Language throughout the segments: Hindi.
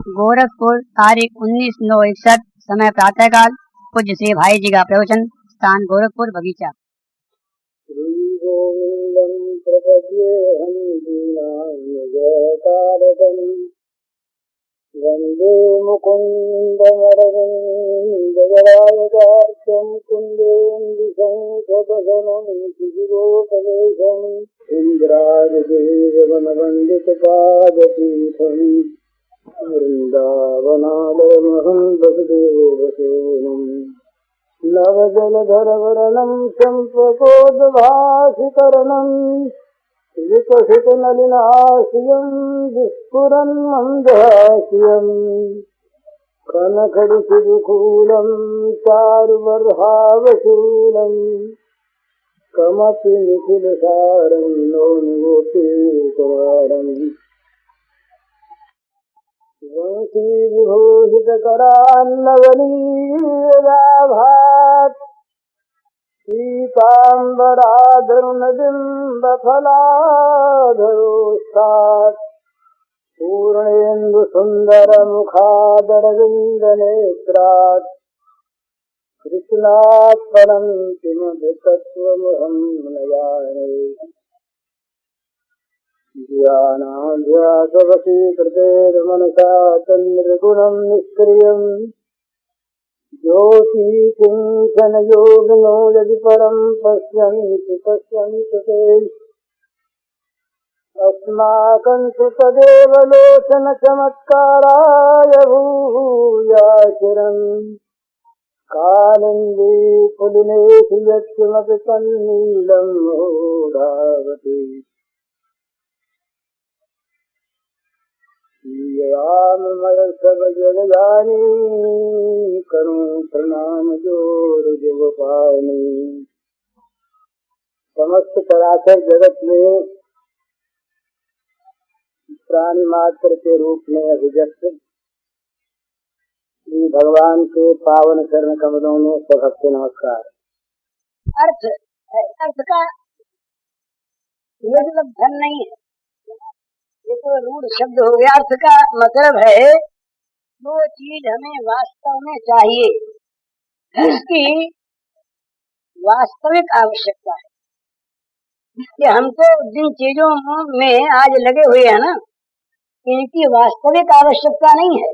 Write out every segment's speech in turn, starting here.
गोरखपुर तारीख 19/9/61 समय प्रातःकाल। पूज्य श्री भाई जी का प्रवचन। स्थान गोरखपुर बगीचा। श्री गोविंदम प्रपद्येऽहं दीनान्यजतारकं वन्दे मुकुन्दमरविन्ददलायतार्क्यं कुन्देन्दुशङ्खपदनं शिशिरोपदेशम् इन्द्रादिदेववनवन्दितपादपीठम् वृन्दावनालयमहं वसुदेवसूनुम् नवजलधरवर्णं चम्पकोद्भासिकरणं विकसितनलिनाश्रियं विस्फुरन्मन्दहास्यं कनखडिशिरुकूलं चारुबर्हावशूलं कमपि निखिलसारं नौनिगोपीकवारम् वंशीविभूषितकरान्नवनीराभात् पीताम्बराधरुणबिम्बफलाधरोष्ठात् पूर्णेन्दुसुन्दरमुखादरविन्दनेत्रात् कृष्णात् परं किमपि तत्त्वमहं न जाने। ध्यानाभ्यासवशीकृतेर्मनसा तन्निर्गुणं निष्क्रियं ज्योतिकिञ्चनयोगिनो यदि परं पश्यन्ति ते अस्माकं तु तदेव लोचनचमत्काराय भूयाचिरम् कालिन्दी पुलिनेषु यत्किमपि तन्नीलं मूढावति सब जगदानी करूं प्रणाम जोर जुगपानी। समस्त चराचर जगत में प्राणी मात्र के रूप में अभिव्यक्त श्री भगवान के पावन चरण कमलों में सभक्ति नमस्कार। अर्थ का ये मतलब धन नहीं है, ये तो रूढ़ शब्द हो गया। अर्थ का मतलब है वो चीज हमें वास्तव में चाहिए, इसकी वास्तविक आवश्यकता है। कि हम तो जिन चीजों में आज लगे हुए हैं ना, इनकी वास्तविक आवश्यकता नहीं है।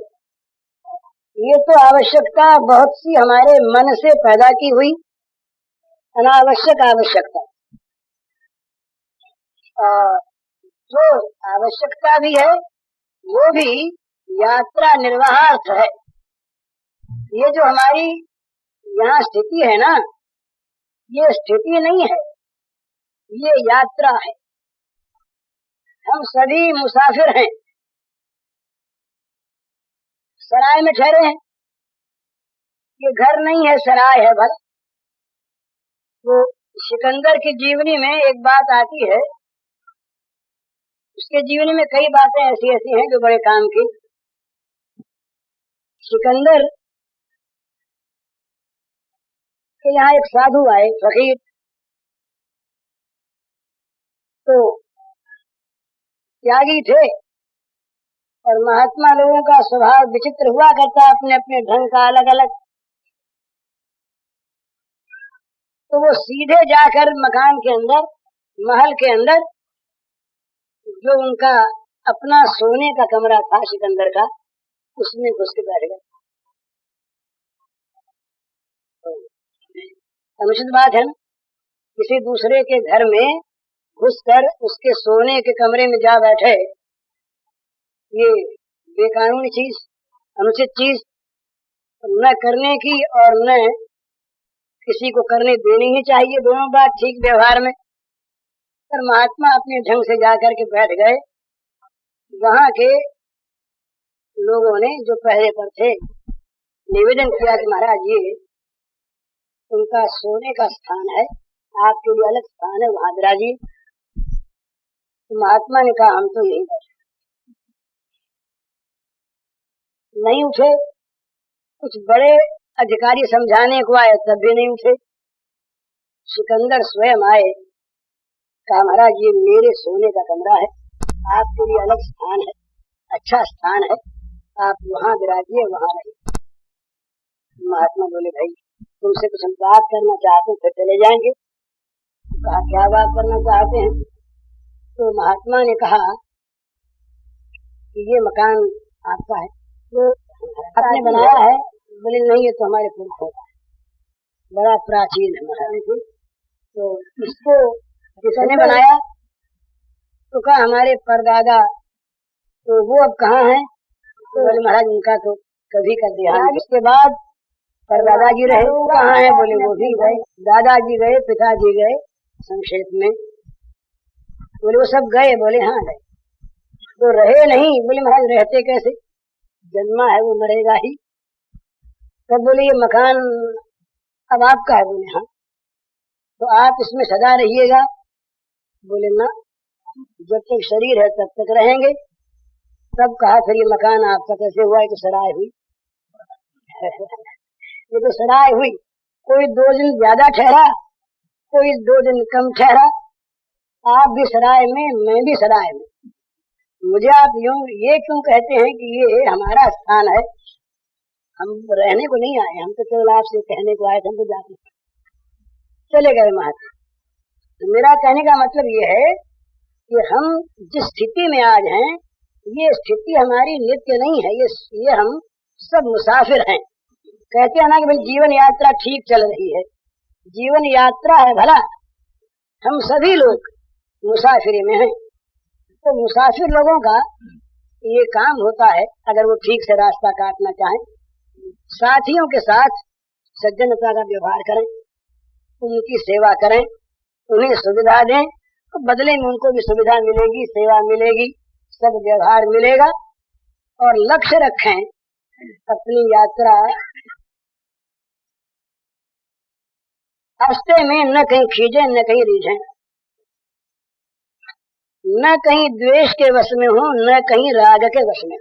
ये तो आवश्यकता बहुत सी हमारे मन से पैदा की हुई अनावश्यक आवश्यकता, जो आवश्यकता भी है वो भी यात्रा निर्वाहार्थ है। ये जो हमारी यहाँ स्थिति है ना, ये स्थिति नहीं है, ये यात्रा है। हम सभी मुसाफिर हैं, सराय में ठहरे हैं। ये घर नहीं है, सराय है भला। वो सिकंदर की जीवनी में एक बात आती है, उसके जीवन में कई बातें ऐसी ऐसी हैं जो बड़े काम की। सिकंदर के यहाँ एक साधु आए, फकीर। तो त्यागी थे और महात्मा लोगों का स्वभाव विचित्र हुआ करता, अपने अपने ढंग का अलग अलग। तो वो सीधे जाकर मकान के अंदर, महल के अंदर, जो उनका अपना सोने का कमरा था सिकंदर का, उसमें घुस के बैठ गए। अनुचित बात है ना, किसी दूसरे के घर में घुसकर उसके सोने के कमरे में जा बैठे, ये बेकानूनी चीज, अनुचित चीज न करने की और न किसी को करने देनी ही चाहिए, दोनों बात ठीक व्यवहार में। पर महात्मा अपने ढंग से जाकर के बैठ गए। वहां के लोगों ने जो पहले पर थे निवेदन किया कि महाराज ये उनका सोने का स्थान है, आपके लिए अलग स्थान है, वहां विराजिए। तो महात्मा ने कहा हम तो यही बैठे, नहीं उठे। कुछ बड़े अधिकारी समझाने को आए तब भी नहीं उठे। सिकंदर स्वयं आए, कहा महाराज ये मेरे सोने का कमरा है, आपके लिए अलग स्थान है, अच्छा स्थान है, आप वहाँ विराजिए, वहाँ रहिए। महात्मा बोले भाई तुमसे कुछ हम बात करना चाहते हैं, फिर चले जाएंगे। कहा क्या बात करना चाहते हैं? तो महात्मा ने कहा कि ये मकान आपका है, तो आपने बनाया है? बोले नहीं, ये तो हमारे पुरखों का है, बड़ा प्राचीन है मकान। तो इसको किसने बनाया? तो कहा हमारे परदादा। तो वो अब कहाँ है? तो बोले महाराज उनका तो कभी का देहांत। उसके बाद परदादाजी रहे, वो कहाँ है? बोले वो भी गए। दादाजी गए, पिताजी गए, संक्षेप में। बोले वो सब गए? बोले हाँ गए। तो रहे नहीं? बोले महाराज रहते कैसे? जन्मा है वो मरेगा ही। तब बोले ये मकान अब आपका है? बोले हाँ। तो आप इसमें सदा रहिएगा? बोले ना, जब तक शरीर है तब तक रहेंगे। तब कहा फिर ये मकान आपका कैसे हुआ? तो सराय हुई। ये तो सराय हुई, कोई 2 दिन ज्यादा ठहरा, कोई 2 दिन कम ठहरा। आप भी सराय में, मैं भी सराय में। मुझे आप ये क्यों कहते हैं कि ये हमारा स्थान है? हम रहने को नहीं आए, हम तो केवल आपसे कहने को आए थे, हम तो जाते चले गए महात्मा। तो मेरा कहने का मतलब ये है कि हम जिस स्थिति में आज हैं, ये स्थिति हमारी नित्य नहीं है, ये हम सब मुसाफिर हैं। कहते हैं ना कि भाई जीवन यात्रा ठीक चल रही है, जीवन यात्रा है भला, हम सभी लोग मुसाफिरी में हैं। तो मुसाफिर लोगों का ये काम होता है, अगर वो ठीक से रास्ता काटना चाहें, साथियों के साथ सज्जनता का व्यवहार करें, उनकी सेवा करें, उन्हें सुविधा दें, तो बदले में उनको भी सुविधा मिलेगी, सेवा मिलेगी, सब व्यवहार मिलेगा। और लक्ष्य रखें अपनी यात्रा रास्ते में न कहीं खींचे, न कहीं रीझें, न कहीं द्वेष के वश में हो, न कहीं राग के वश में।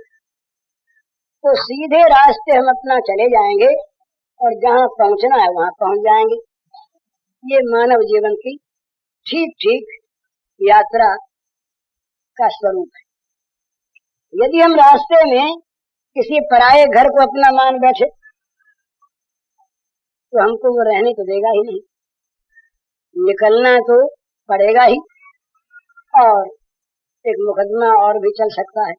तो सीधे रास्ते हम अपना चले जाएंगे और जहाँ पहुँचना है वहाँ पहुँच जाएंगे। ये मानव जीवन की ठीक ठीक यात्रा का स्वरूप है। यदि हम रास्ते में किसी पराये घर को अपना मान बैठे तो हमको वो रहने तो देगा ही नहीं, निकलना तो पड़ेगा ही, और एक मुकदमा और भी चल सकता है।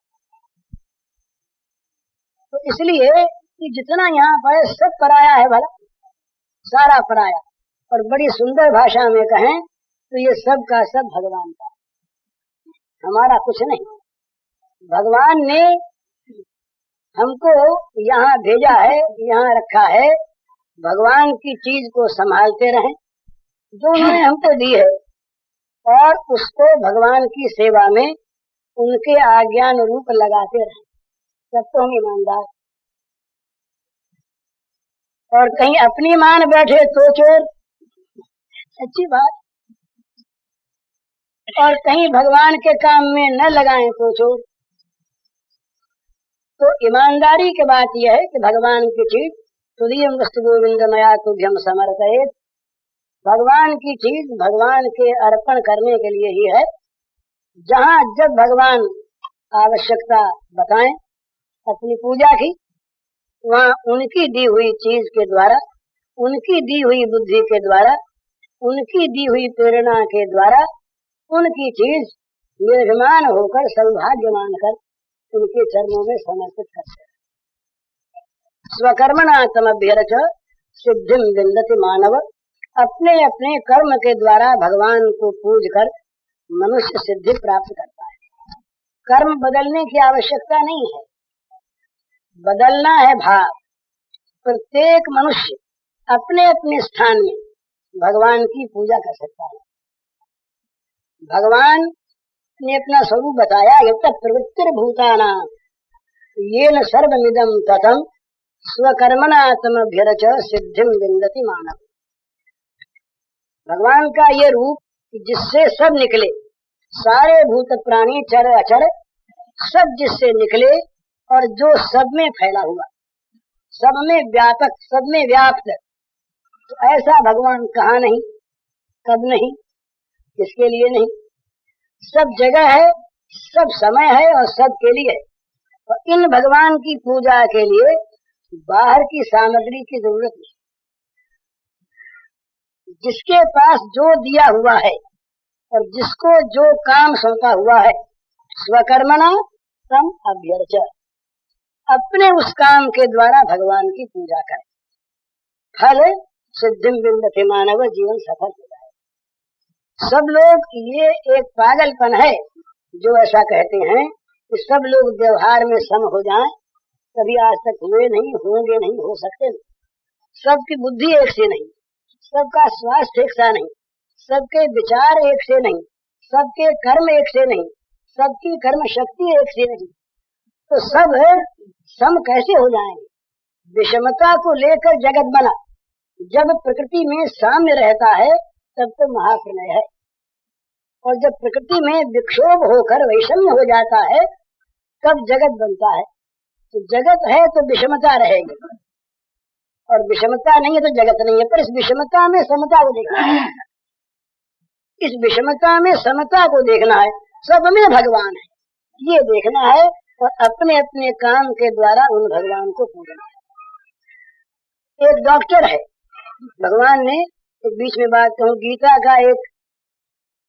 तो इसलिए कि जितना यहाँ पर सब पराया है, भला सारा पराया, और बड़ी सुंदर भाषा में कहें तो ये सब का सब भगवान का, हमारा कुछ नहीं। भगवान ने हमको यहाँ भेजा है, यहाँ रखा है, भगवान की चीज को संभालते रहें जो उन्होंने हमको दी है, और उसको भगवान की सेवा में उनके आज्ञानुरूप लगाते रहें, तब तो हम ईमानदार। और कहीं अपनी मान बैठे तो चोर, अच्छी बात, और कहीं भगवान के काम में न लगाएं तो चोर। तो ईमानदारी की बात यह है कि भगवान की चीज तुदीयम वस्तु गोविंद मया तुभ्यम समर्पयेत्, भगवान की चीज भगवान के अर्पण करने के लिए ही है। जहाँ जब भगवान आवश्यकता बताएं अपनी पूजा की, वहाँ उनकी दी हुई चीज के द्वारा, उनकी दी हुई बुद्धि के द्वारा, उनकी दी हुई प्रेरणा के द्वारा उनकी चीज निर्भिमान होकर, सौभाग्य मानकर उनके चरणों में समर्पित करते हैं। स्वकर्मणा तमभ्यर्च सिद्धिम विन्दति मानव, अपने अपने कर्म के द्वारा भगवान को पूज कर मनुष्य सिद्धि प्राप्त करता है। कर्म बदलने की आवश्यकता नहीं है, बदलना है भाव। प्रत्येक मनुष्य अपने अपने स्थान में भगवान की पूजा कर सकता है। भगवान ने अपना स्वरूप बताया, यत् प्रवृत्तिर्भूतानां येन सर्वमिदं ततं स्वकर्मणा तमभ्यर्च सिद्धिं विन्दति मानव। भगवान का ये रूप जिससे सब निकले, सारे भूत प्राणी चर अचर सब जिससे निकले, और जो सब में फैला हुआ, सब में व्यापक, सब में व्याप्त। तो ऐसा भगवान कहाँ नहीं, कब नहीं, किसके लिए नहीं, सब जगह है, सब समय है और सब के लिए। और इन भगवान की पूजा के लिए बाहर की सामग्री की जरूरत नहीं। जिसके पास जो दिया हुआ है और जिसको जो काम सौंपा हुआ है, स्वकर्मणा तम अभ्यर्च, अपने उस काम के द्वारा भगवान की पूजा करें। फल सिद्धिम विंदते मानव, जीवन सफल हो जाए। सब लोग, ये एक पागलपन है जो ऐसा कहते हैं कि सब लोग व्यवहार में सम हो जाएं, कभी आज तक हुए नहीं, होंगे नहीं, हो सकते नहीं। सबकी बुद्धि एक से नहीं, सबका स्वास्थ्य एक सा नहीं, सबके विचार एक से नहीं, सबके कर्म एक से नहीं, सबकी कर्म शक्ति एक से नहीं, तो सब सम कैसे हो जाएंगे? विषमता को लेकर जगत बना। जब प्रकृति में साम्य रहता है तब तो महाप्रलय है, और जब प्रकृति में विक्षोभ होकर वैषम्य हो जाता है तब जगत बनता है। तो जगत है तो विषमता रहेगी, और विषमता नहीं है तो जगत नहीं है। पर इस विषमता में समता को देखना है, इस विषमता में समता को देखना है, सब में भगवान है ये देखना है, और अपने अपने काम के द्वारा उन भगवान को पूजना है। एक डॉक्टर है, भगवान ने एक बीच में बात कहूँ, गीता का एक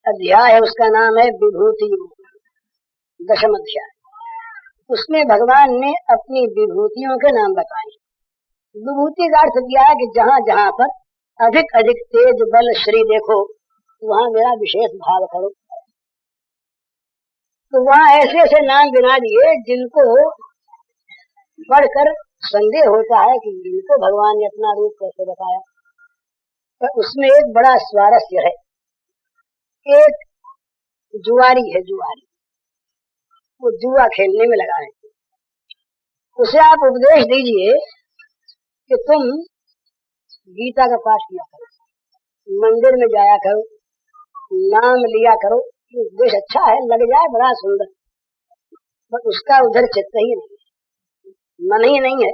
अध्याय है, उसका नाम है विभूति योग, दशम अध्याय। उसमें भगवान ने अपनी विभूतियों के नाम बताए। विभूति का अर्थ किया है कि जहाँ जहाँ पर अधिक अधिक तेज बल श्री देखो वहाँ मेरा विशेष भाव करो। तो वहाँ ऐसे ऐसे नाम गिना दिए जिनको पढ़कर संदेह होता है कि इनको भगवान ने अपना रूप कैसे बताया। तो उसमें एक बड़ा स्वारस्य है। एक जुआरी है, जुआरी, वो जुआ खेलने में लगा है। उसे आप उपदेश दीजिए कि तुम गीता का पाठ किया करो, मंदिर में जाया करो, नाम लिया करो, ये उपदेश अच्छा है, लग जाए बड़ा सुंदर, पर उसका उधर चित्त ही नहीं, मन ही नहीं है।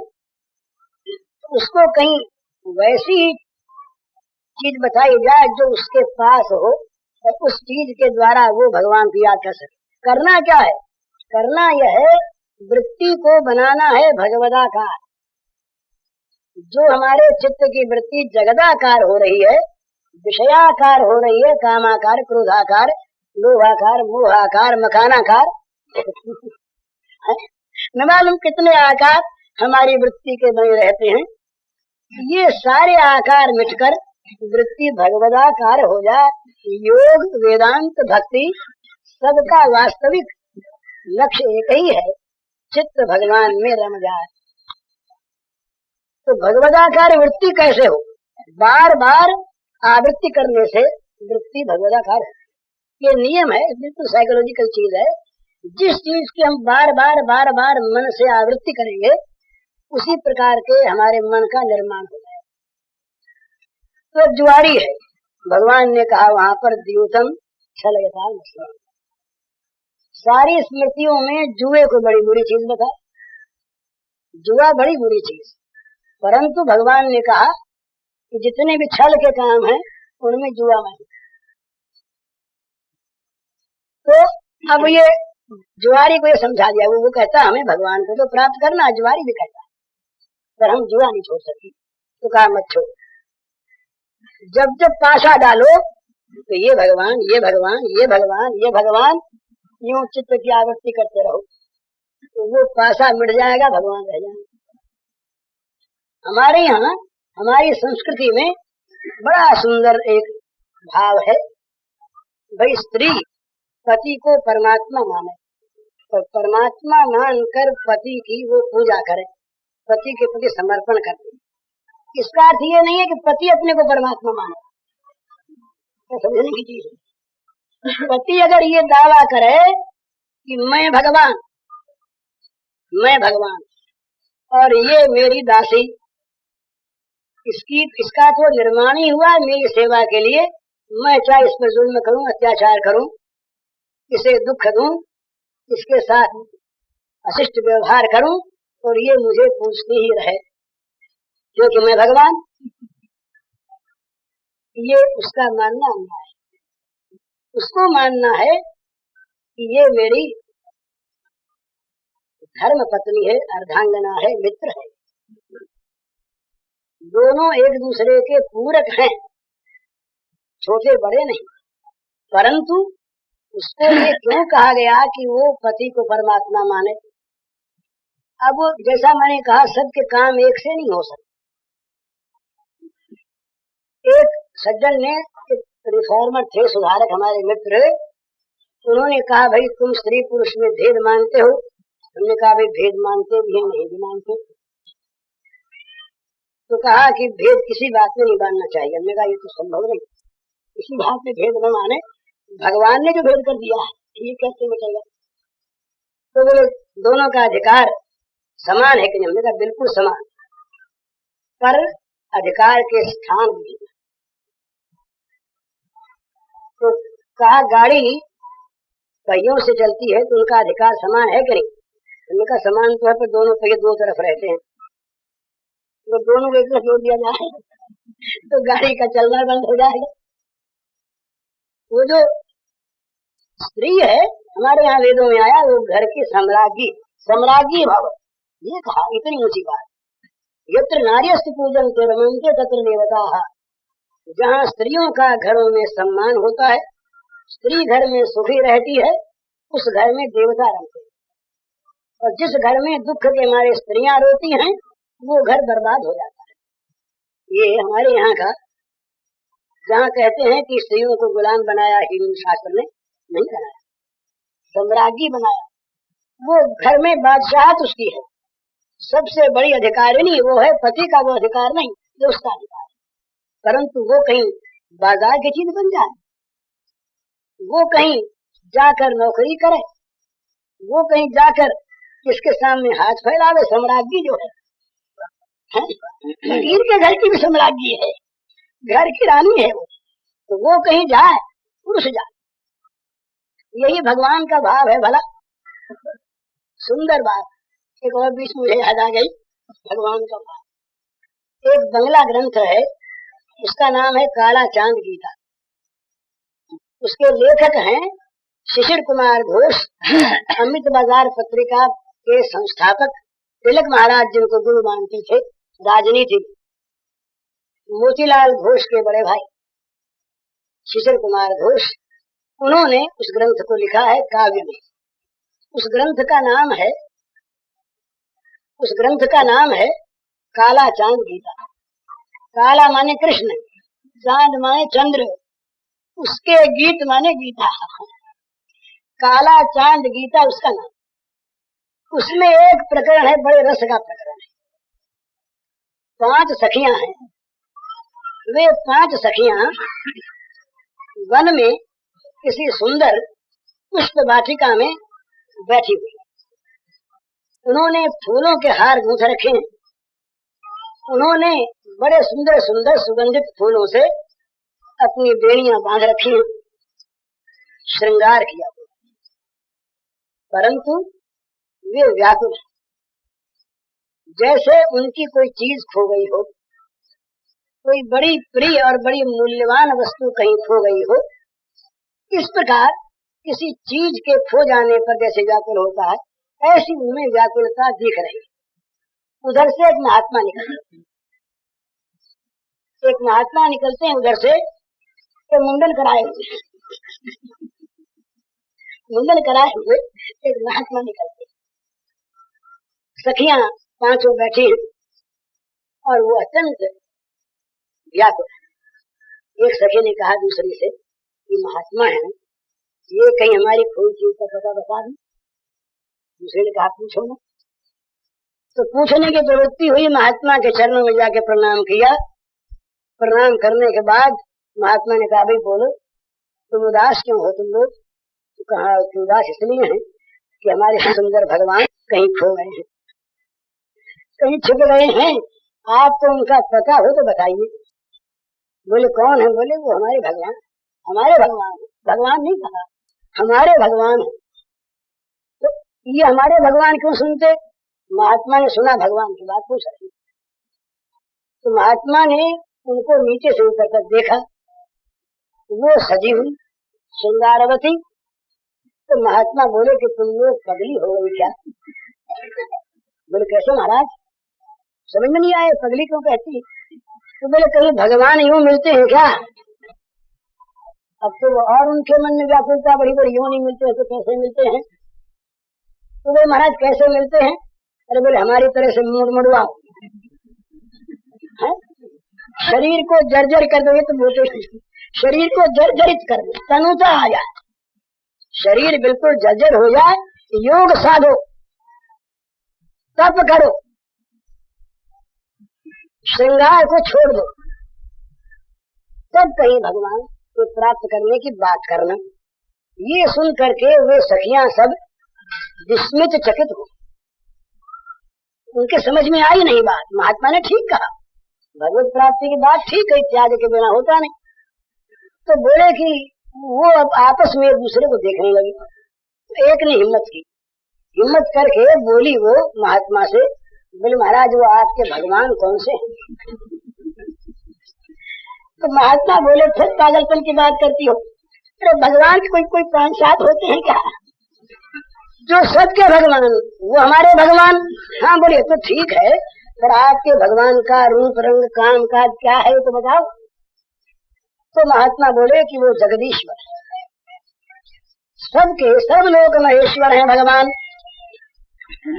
तो उसको कहीं वैसी चीज बताई जाए जो उसके पास हो, और उस चीज के द्वारा वो भगवान की याद कर सके। करना क्या है? करना यह है, वृत्ति को बनाना है भगवदाकार। जो हमारे चित्त की वृत्ति जगदाकार हो रही है, विषयाकार हो रही है, कामाकार, क्रोधाकार, लोभाकार, मोहाकार, मकानाकार, न मालूम कितने आकार हमारी वृत्ति के बने रहते हैं। ये सारे आकार मिटकर वृत्ति भगवदाकार हो जाए, योग वेदांत भक्ति सबका वास्तविक लक्ष्य एक ही है, चित्त भगवान में रम जाए। तो भगवदाकार वृत्ति कैसे हो? बार बार आवृत्ति करने से वृत्ति भगवदाकार है। ये नियम है, बिल्कुल साइकोलॉजिकल चीज है। जिस चीज की हम बार बार मन से आवृत्ति करेंगे, उसी प्रकार के हमारे मन का निर्माण हो जाए। तो जुआरी है, भगवान ने कहा वहां पर द्यूतम छलयता, सारी स्मृतियों में जुए को बड़ी बुरी चीज बताया। जुआ बड़ी बुरी चीज, परंतु भगवान ने कहा कि जितने भी छल के काम हैं उनमें जुआ नहीं। तो अब ये जुआरी को ये समझा दिया। वो कहता हमें भगवान को तो प्राप्त करना है, जुआरी भी कहता है, पर हम जुआ नहीं छोड़ सकते। तो कहा मत छोड़, जब जब पाशा डालो तो ये भगवान, ये भगवान, ये भगवान, ये भगवान, यूं चित्त की आवृत्ति करते रहो, तो वो पाशा मिट जाएगा, भगवान रह जाएंगे। हमारे यहाँ, हमारी संस्कृति में बड़ा सुंदर एक भाव है, भाई स्त्री पति को परमात्मा माने, और परमात्मा मानकर पति की वो पूजा करे, पति के प्रति समर्पण करे। इसका अर्थ ये नहीं है कि पति अपने को परमात्मा माने, तो समझने की चीज है। पति अगर ये दावा करे कि मैं भगवान और ये मेरी दासी, इसका तो निर्माण ही हुआ मेरी सेवा के लिए। मैं चाहे इस पर जुल्म करूं, अत्याचार करूं, इसे दुख दूं, इसके साथ अशिष्ट व्यवहार करूं, और ये मुझे पूछती ही रहे क्योंकि मैं भगवान, ये उसका मानना अन्याय है। उसको मानना है कि ये मेरी धर्म पत्नी है, अर्धांगना है, मित्र है, दोनों एक दूसरे के पूरक हैं, छोटे बड़े नहीं। परंतु उसको ये क्यों कहा गया कि वो पति को परमात्मा माने? अब जैसा मैंने कहा, सबके काम एक से नहीं हो सकते। एक सज्जन ने, रिफॉर्मर थे, सुधारक हमारे मित्र, उन्होंने कहा भाई तुम स्त्री पुरुष में भेद मानते हो? हमने कहा भाई भेद मानते भी हैं, नहीं भी मानते। तो कहा कि भेद किसी बात में नहीं मानना चाहिए। हमने कहा ये तो संभव नहीं, किसी बात में भेद न माने, भगवान ने जो भेद कर दिया है ये कैसे मिटेगा? तो बोले दोनों का अधिकार समान है कि नहीं? हमने कहा बिल्कुल समान, पर अधिकार के स्थान भी। तो कहा गाड़ी पहियों से चलती है तो उनका अधिकार समान है कि नहीं? हमने कहा समान तो है, पर दोनों पहिए दो तरफ रहते हैं, तो दोनों एक तरफ जोड़ दिया जाए तो गाड़ी का चलना बंद हो जाएगा। वो जो स्त्री है, हमारे यहाँ वेदों में आया, वो घर की सम्राज्ञी, सम्राज्ञी भाव, ये कहा, इतनी ऊंची बात। यत्र नार्यस्तु पूजन्ते रमन्ते तत्र देवताः, जहाँ स्त्रियों का घरों में सम्मान होता है, स्त्री घर में सुखी रहती है, उस घर में देवता रहते हैं। और जिस घर में दुख के मारे स्त्रियां रोती हैं, वो घर बर्बाद हो जाता है। ये हमारे यहाँ का, जहाँ कहते हैं कि स्त्रियों को गुलाम बनाया हिंदू शास्त्र ने, नहीं बनाया, सम्राज्ञी बनाया। वो घर में बादशाहत उसकी है, सबसे बड़ी अधिकारिणी वो है, पति का वो अधिकार नहीं, वो उसका अधिकार है। परंतु वो कहीं बाजार की चीज बन जाए, वो कहीं जाकर नौकरी करे, वो कहीं जाकर किसके सामने हाथ फैलावे, सम्राज्ञी जो है, फकीर के घर की भी सम्राज्ञी है, घर की रानी है वो, तो वो कहीं जाए, पुरुष जाए। यही भगवान का भाव है। भला सुंदर बात एक और बीच मुझे याद आ गई, भगवान का भाव। एक बंगला ग्रंथ है, उसका नाम है काला चांद गीता। उसके लेखक हैं शिशिर कुमार घोष, अमृत बाजार पत्रिका के संस्थापक, तिलक महाराज जिनको गुरु मानते थे राजनीति, मोतीलाल घोष के बड़े भाई शिशिर कुमार घोष, उन्होंने उस ग्रंथ को लिखा है काव्य में। उस ग्रंथ का नाम है काला चांद गीता। काला माने कृष्ण, चांद माने चंद्र, उसके गीत माने गीता। काला चांद गीता उसका नाम। उसमें एक प्रकरण है, बड़े रस का प्रकरण है। 5 सखियां हैं, वे 5 सखियां वन में किसी सुंदर पुष्प वाटिका में बैठी हुई। उन्होंने फूलों के हार गूंथ रखे हैं, उन्होंने बड़े सुंदर सुंदर सुगंधित फूलों से अपनी बेड़ियां बांध रखी हैं, श्रृंगार किया। परंतु वे व्याकुल हैं, जैसे उनकी कोई चीज खो गई हो, कोई बड़ी प्रिय और बड़ी मूल्यवान वस्तु कहीं खो गई हो। इस प्रकार किसी चीज के खो जाने पर जैसे व्याकुल होता है, ऐसी उनमें व्याकुलता दिख रही। उधर से एक महात्मा निकलते हैं, उधर से तो मुंडन कराए हुए एक महात्मा निकलते। सखियां 5 बैठी और वो अत्यंत व्याकुल। एक सखी ने कहा दूसरी से, ये महात्मा है, ये कहीं हमारी खोई चीज का पता बता दें। दूसरे ने कहा पूछो ना। तो पूछने की प्रवृत्ति हुई, महात्मा के चरणों में जाके प्रणाम किया। प्रणाम करने के बाद महात्मा ने कहा, भाई बोलो, तुम उदास क्यों हो तुम लोग? तो कहा उदास इसलिए है कि हमारे सुंदर भगवान कहीं खो गए हैं, कहीं छिप गए हैं, आपको उनका पता हो तो बताइए। बोले कौन है? बोले वो हमारे भगवान भगवान नहीं कहा, हमारे भगवान है। तो ये हमारे भगवान क्यों सुनते? महात्मा ने सुना भगवान की बात पूछ रही, तो महात्मा ने उनको नीचे से ऊपर तक देखा, वो सजी हुई श्रृंगारवती। तो महात्मा बोले कि तुम लोग पगली हो गई क्या? बोले कैसे महाराज, समझ में नहीं आए, पगली क्यों कहती? तो बोले कहीं भगवान यूं मिलते हैं क्या? अब तो और उनके मन में व्याकुलता बड़ी बड़ी, यूं नहीं मिलते हैं तो कैसे मिलते हैं? तो बोले महाराज कैसे मिलते हैं? अरे बोले हमारी तरह से मुड़ मुड़वाओ, शरीर को जर्जर कर दोगे तो बोलते शरीर को जर्जरित कर दो, तनुता आ जाए, शरीर बिल्कुल जर्जर हो जाए, योग साधो, तप करो, श्रृंगार को छोड़ दो, तब कहीं भगवान को प्राप्त करने की बात करना। ये सुन करके वे सखियां सब विस्मित चकित हो, उनके समझ में आई नहीं बात। महात्मा ने ठीक कहा, भगवत प्राप्ति की बात ठीक है, त्याग के बिना होता नहीं। तो बोले कि वो अब आपस में एक दूसरे को देखने लगी। एक ने हिम्मत करके बोली वो महात्मा से, बोले महाराज वो आपके भगवान कौन से हैं? तो महात्मा बोले फिर पागलपन की बात करती हो, अरे भगवान कोई 5-7 होते हैं क्या? जो सबके भगवान वो हमारे भगवान। हाँ बोले तो ठीक है, पर आपके भगवान का रूप रंग काम काज क्या है तो बताओ। तो महात्मा बोले कि वो जगदीश्वर, सबके सब लोक महेश्वर हैं भगवान,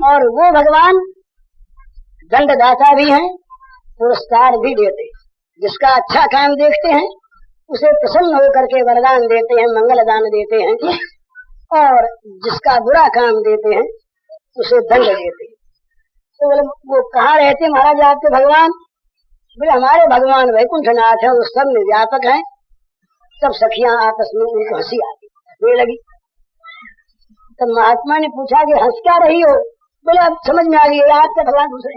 और वो भगवान दंडदाता भी हैं, पुरस्कार भी देते, जिसका अच्छा काम देखते हैं उसे प्रसन्न होकर के वरदान देते हैं, मंगल दान देते हैं, और जिसका बुरा काम देते हैं उसे दंड देते हैं। तो बोले वो कहाँ रहते महाराज आपके भगवान? बोले हमारे भगवान वैकुंठनाथ है, वो सब में व्यापक है। सब सखियां आपस में उनको हंसी आती लगी। तब महात्मा ने पूछा कि हंस क्या रही हो? बोले अब समझ में आ गई, आपके भगवान दूसरे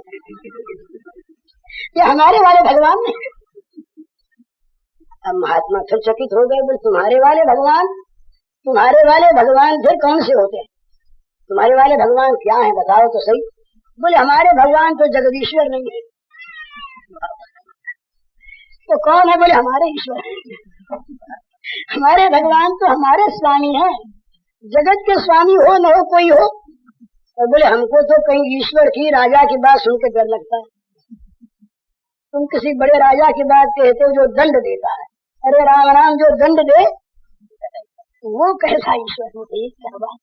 ये हमारे वाले भगवान नहीं। अब महात्मा फिर चकित हो गए, बोले तुम्हारे वाले भगवान फिर कौन से होते हैं? तुम्हारे वाले भगवान क्या है बताओ तो सही। बोले हमारे भगवान तो जगदीश्वर नहीं है। तो कौन है? बोले हमारे ईश्वर है। हमारे भगवान तो हमारे स्वामी हैं, जगत के स्वामी हो न हो कोई हो। और बोले हमको तो कहीं ईश्वर की राजा की बात सुन के डर लगता है। तुम किसी बड़े राजा की बात कहते हो जो दंड देता है, अरे राम राम, जो दंड दे वो कैसा ईश्वर होते? क्या बात?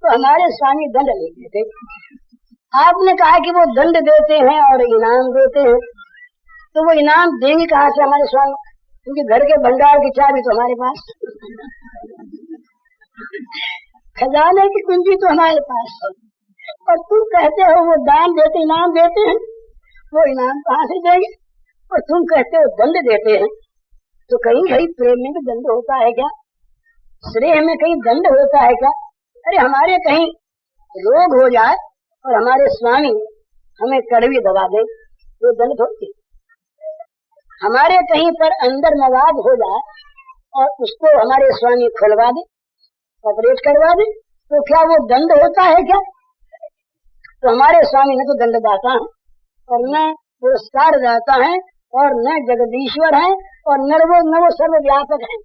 तो हमारे स्वामी दंड नहीं देते। आपने कहा कि वो दंड देते हैं और इनाम देते हैं, तो वो इनाम देंगे कहाँ से हमारे स्वामी? क्योंकि घर के भंडार की चाबी तो हमारे पास, खजाने की कुंजी तो हमारे पास, और तुम कहते हो वो दान देते इनाम देते हैं, वो इनाम कहाँ से देंगे? और तुम कहते हो दंड देते हैं। तो कहीं कहीं प्रेम में भी दंड होता है क्या? स्नेह में कहीं दंड होता है क्या? अरे हमारे कहीं रोग हो जाए और हमारे स्वामी हमें कड़वी दवा दे, वो दंड होती। हमारे कहीं पर अंदर मवाद हो जाए और उसको हमारे स्वामी खुलवा दे, ऑपरेट करवा दे, तो क्या वो दंड होता है क्या? तो हमारे स्वामी न तो दंडदाता है और न पुरस्कार दाता है और न जगदीश्वर है और न वो सर्वव्यापक है।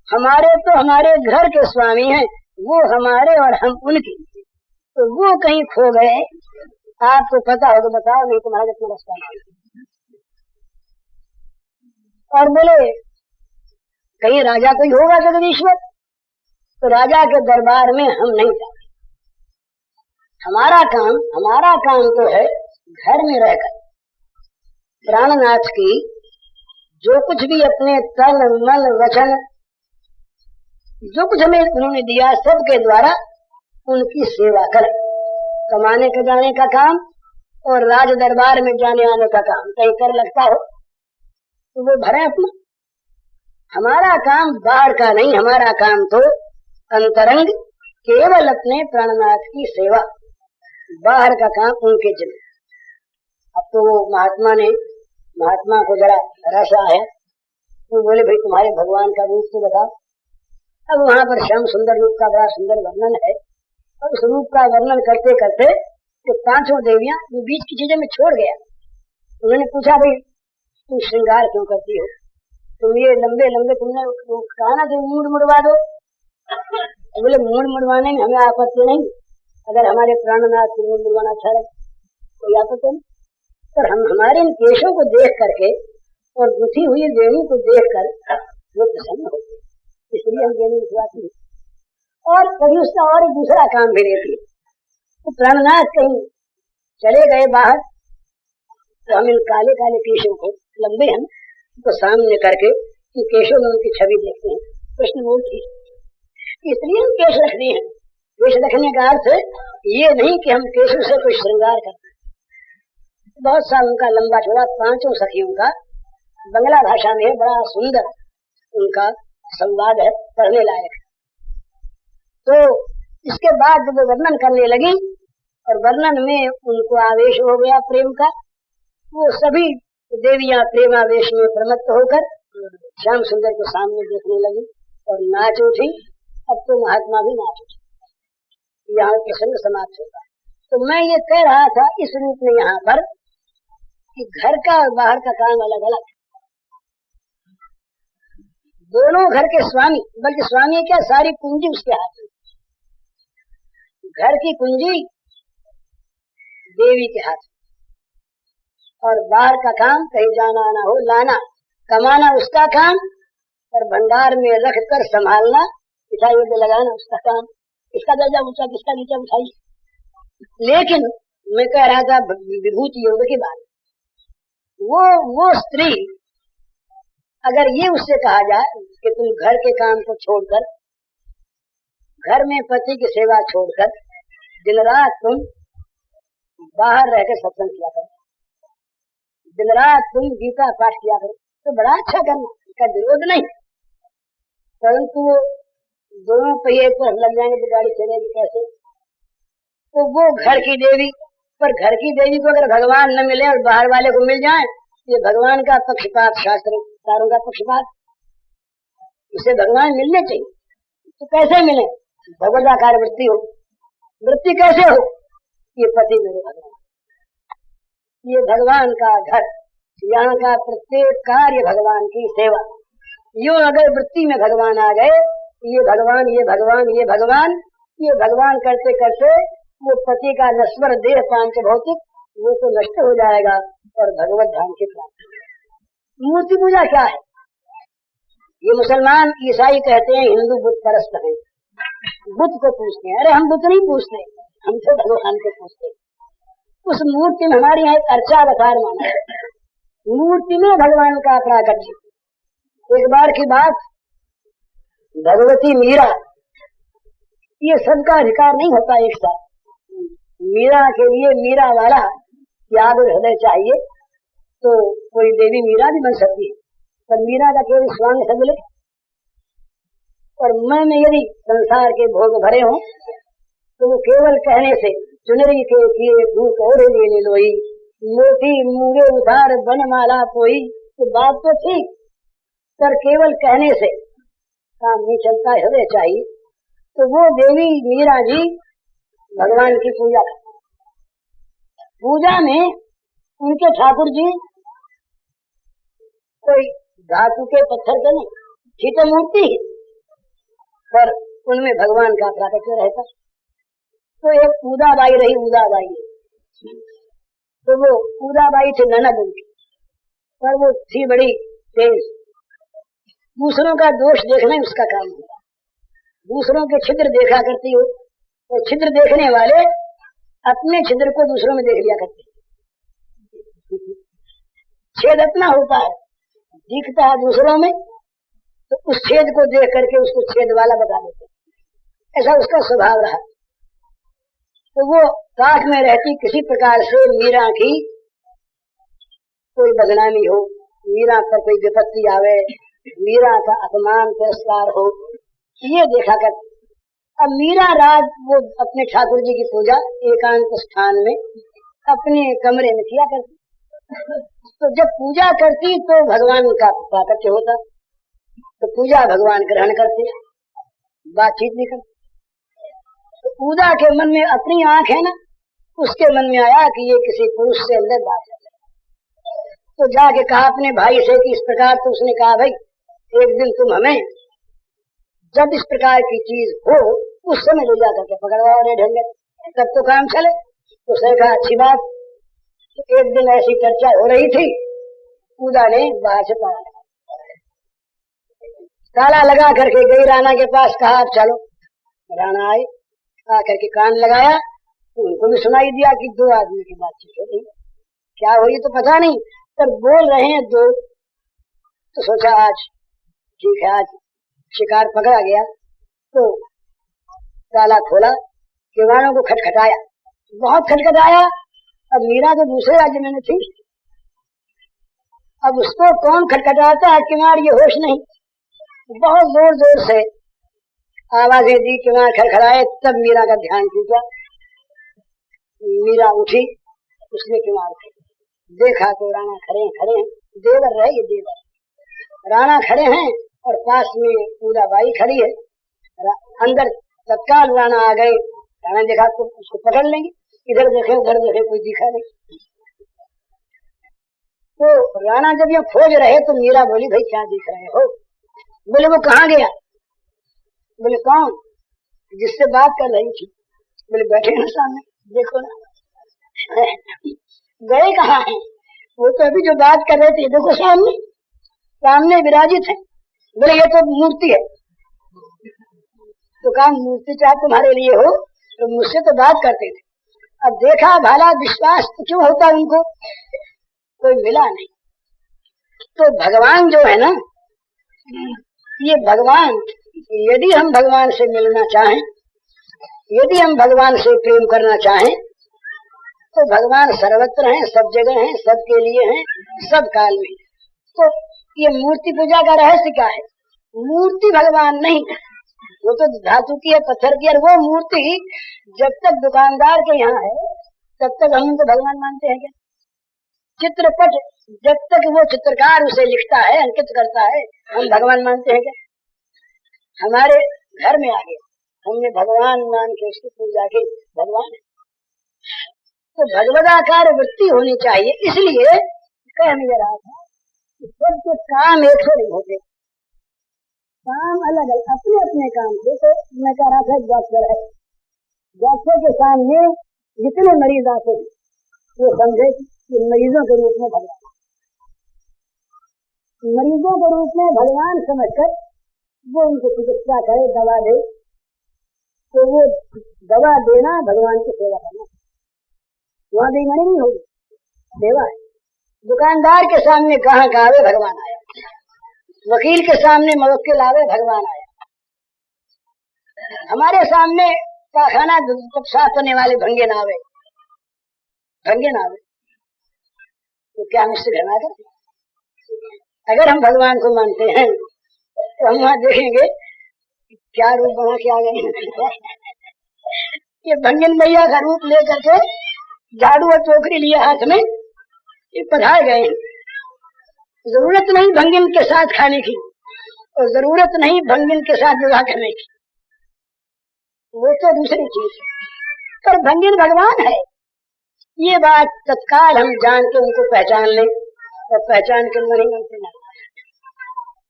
हमारे तो हमारे घर के स्वामी हैं, वो हमारे और हम उनके। तो वो कहीं खो गए, आपको पता हो तो बताओ, नहीं तुम्हारा कितना रास्ता है। और बोले कहीं राजा कोई होगा जगदीश्वर, तो राजा के दरबार में हम नहीं जाते। हमारा काम तो है घर में रहकर प्राणनाथ की जो कुछ भी अपने तन मन वचन जो कुछ हमें उन्होंने दिया सबके द्वारा उनकी सेवा करें। कमाने के जाने का काम और राज दरबार में जाने आने का काम कहीं कर लगता हो तो वो भरे अपना। हमारा काम बाहर का नहीं, हमारा काम तो अंतरंग केवल अपने प्राणनाथ की सेवा, बाहर का काम उनके जिम्मे। अब तो वो महात्मा को जरा रस आया, तो बोले भाई तुम्हारे भगवान का रूप तो बताओ। अब वहां पर श्याम सुंदर रूप का बड़ा सुंदर वर्णन है, और उस रूप का वर्णन करते करते तो 5 देवियां वो बीच की चीजें में छोड़ गया। उन्होंने पूछा भाई तुम श्रृंगार क्यों करती हो? तुम ये लंबे लंबे तुमने कहा ना तुम मूड मुड़वा दो। बोले मूड मुड़वाने में हमें आपत्ति नहीं, अगर हमारे प्राणनाथ निर्वाण अच्छा लगे तो या तो तुम, पर हम हमारे इन केशों को देख करके और गुथी हुई वेणु को देख कर वो प्रसन्न होते, इसलिए हम वेणु गुथवाते हैं। और कभी उसका और दूसरा काम भी रहती है, तो प्राणनाथ कहीं चले गए बाहर, तो हम इन काले काले केशों को लंबे हम तो सामने करके इन केशों में उनकी छवि देखते हैं। कृष्ण मूर्ति, इसलिए हम केश रखते हैं। केश रखने का अर्थ ये नहीं कि हम केशों से कोई श्रृंगार करते हैं। बहुत सा उनका लंबा चौड़ा 5 सखियों का बंगला भाषा में बड़ा सुंदर उनका संवाद है, पढ़ने लायक। तो इसके बाद जब वो वर्णन करने लगी और वर्णन में उनको आवेश हो गया प्रेम का, वो सभी देवियां प्रेमावेश में प्रमत्त होकर श्याम सुंदर को सामने देखने लगी और नाच उठी। अब तो महात्मा भी नाच उठी, यहाँ प्रसंग समाप्त होता है। तो मैं ये कह रहा था इस रूप में यहाँ पर कि घर का और बाहर का काम अलग अलग, दोनों घर के स्वामी, बल्कि स्वामी क्या सारी पूंजी उसके हाथ में, घर की पूंजी देवी के हाथ में, और बाहर का काम कहीं जाना आना हो, लाना कमाना उसका काम, और भंडार में रख कर संभालना, मिठाई पे लगाना उसका काम। इसका दर्जा ऊंचा किसका नीचा उठाई। लेकिन मैं कह रहा था विभूति योग की बात, वो स्त्री अगर ये उससे कहा जाए कि तुम घर के काम को छोड़कर, घर में पति की सेवा छोड़कर दिन रात तुम बाहर रहकर सत्संग किया करो, दिन रात तुम गीता पाठ किया करो, तो बड़ा अच्छा करना, इसका विरोध नहीं। परंतु दोनों पहिए पर लग जाएंगे तो गाड़ी चलेगी कैसे। तो वो घर की देवी, पर घर की देवी को अगर भगवान न मिले और बाहर वाले को मिल जाए, ये भगवान का पक्षपात, शास्त्रों का पक्षपात। इसे भगवान मिलने चाहिए, तो कैसे मिले, भगवदाकार वृत्ति हो। वृत्ति कैसे हो, ये पति मेरे भगवान, ये भगवान का घर, यहाँ का प्रत्येक कार्य भगवान की सेवा। यूं अगर वृत्ति में भगवान आ गए, ये भगवान ये भगवान ये भगवान ये भगवान करते करते वो पति का नश्वर देह पांच भौतिक वो तो नष्ट हो जाएगा और भगवत धाम की प्राप्ति। मूर्ति पूजा क्या है, ये मुसलमान ईसाई कहते हैं हिंदू बुत परस्त है, बुत को पूछते हैं। अरे हम बुत नहीं पूछते, हम तो भगवान को पूछते हैं। उस मूर्ति में हमारे यहाँ एक अर्चावतार माना है, मूर्ति में भगवान का प्राकट्य। एक बार की बात, भगवती मीरा, ये सबका अधिकार नहीं होता एक साथ। मीरा के लिए मीरा वाला त्याग हृदय चाहिए, तो कोई देवी मीरा भी बन सकती है, पर मीरा का केवल स्वांग से मिले। और मैं में यदि संसार के भोग भरे हों तो वो केवल कहने से, चुनरी के किए धूप ओढ़े लेने लोई, मोती मूंगे उधार बनमाला कोई, तो बात तो ठीक, पर केवल कहने से काम नहीं चलता, हृदय चाहिए। तो वो देवी मीरा जी भगवान की पूजा करते। पूजा में उनके ठाकुर जी कोई धातु के पत्थर के नहीं, ठीक है मूर्ति है, पर उनमें भगवान का प्राकट्य रहता। तो एक उदाबाई रही, उदाबाई, तो वो उदाबाई थी ननद उनकी, पर वो थी बड़ी तेज, दूसरों का दोष देखना उसका काम होगा, दूसरों के छिद्र देखा करती हो, तो छिद्र देखने वाले अपने छिद्र को दूसरों में देख लिया करते। छेद अपना होता है, दिखता है दूसरों में, तो उस छेद को देख करके उसको छेद वाला बता देते, ऐसा उसका स्वभाव रहा। तो वो काठ में रहती, किसी प्रकार से मीरा की कोई बदनामी हो, मीरा पर कोई विपत्ति आवे, मीरा का अपमान तिरस्कार हो, ये देखा कर। अब मीरा रात वो अपने ठाकुर जी की पूजा एकांत स्थान में अपने कमरे में किया करती। तो जब पूजा करती तो भगवान का प्राकट्य होता, तो पूजा भगवान ग्रहण करते, बातचीत नहीं करते। तो पूजा के मन में अपनी आंख है ना, उसके मन में आया कि ये किसी पुरुष से अंदर बात है, तो जाके कहा अपने भाई से कि इस प्रकार। तो उसने कहा भाई एक दिन तुम हमें जब इस प्रकार की चीज हो उस समय ले जाकर के पकड़वाओ, नहीं ढंगे तब तो काम चले। तो उसने कहा अच्छी बात। तो एक दिन ऐसी चर्चा हो रही थी, पूजा ने बाहर से ताला लगा करके गई राणा के पास, कहा आप चलो। राणा आए, आकर के कान लगाया, तो उनको भी सुनाई दिया कि दो आदमी की बातचीत हो रही, क्या हो रही तो पता नहीं, पर बोल रहे हैं दो। तो सोचा आज ठीक है, आज शिकार पकड़ा गया। तो ताला खोला, किवाड़ों को खटखटाया, बहुत खटखटाया। अब मीरा तो दूसरे राज्य में थी, अब उसको कौन खटखटाता है किवाड़ ये होश नहीं। बहुत जोर जोर से आवाजें दी, किवाड़ खड़खड़ाए। तब मीरा का ध्यान टूटा। मीरा उठी, उसने किवाड़ देखा तो राणा खड़े हैं, देवर रहे ये देवर। राणा खड़े हैं और पास में पूरा बाई खड़ी है। अंदर तत्काल राणा आ गए। राणा देखा तो उसको पकड़ लेंगे, इधर देखे उधर देखे, कोई दिखा नहीं। तो राणा जब ये खोज रहे तो मीरा बोली भाई क्या दिख रहे हो? बोले वो कहाँ गया? बोले कौन? जिससे बात कर रही थी। बोले बैठे ना सामने, देखो ना। गए कहाँ हैं? वो तो अभी जो बात कर रहे थे देखो सामने, सामने विराजित है। बोले ये तो मूर्ति है। तो कहा मूर्ति चाहे तुम्हारे लिए हो, तो मुझसे तो बात करते थे। अब देखा भाला विश्वास तो क्यों होता उनको, कोई मिला नहीं। तो भगवान जो है ना, ये भगवान, यदि हम भगवान से मिलना चाहें, यदि हम भगवान से प्रेम करना चाहें, तो भगवान सर्वत्र हैं, सब जगह हैं, सबके लिए हैं, सब काल में। तो ये मूर्ति पूजा का रहस्य क्या है? मूर्ति भगवान नहीं, वो तो धातु की है, पत्थर की है। वो मूर्ति जब तक दुकानदार के यहाँ है तब तक हम उनको भगवान मानते हैं क्या? चित्रपट जब तक वो चित्रकार उसे लिखता है, अंकित करता है, हम भगवान मानते हैं क्या? हमारे घर में आ गया, हमने भगवान मान के उसकी पूजा की, भगवान है। तो भगवदाकार वृत्ति होनी चाहिए। इसलिए कह नहीं रहा था कि सबके काम एक से नहीं होते, काम अलग अलग, अपने अपने काम से। तो मैं कह रहा था डॉक्टर है, डॉक्टर के सामने जितने मरीज आते हैं वो समझे कि मरीजों के रूप में भगवान, मरीजों के रूप में भगवान समझकर वो उनको चिकित्सा करे, दवा दे। तो वो दवा देना भगवान की सेवा करना, वहां बेईमानी नहीं होगी, सेवा है। दुकानदार के सामने कहाँ का आवे भगवान आया, वकील के सामने मुवक्किल आवे भगवान आया, हमारे सामने कारखाना साफ करने वाले भंगे ना आवे, भंगे ना आवे, तो क्या हम उससे घृणा करें? अगर हम भगवान को मानते हैं तो हम वहां देखेंगे क्या रूप बना के आ गए। ये भंगिन मैया का रूप लेकर के झाड़ू और टोकरी लिया हाथ में, ये पधार गए। जरूरत नहीं भंगिन के साथ खाने की और जरूरत नहीं भंगिन के साथ विवाह करने की, वो तो दूसरी चीज है, पर भंगिन भगवान है। ये बात तत्काल हम जान के उनको पहचान लें और पहचान के नहीं उनसे ना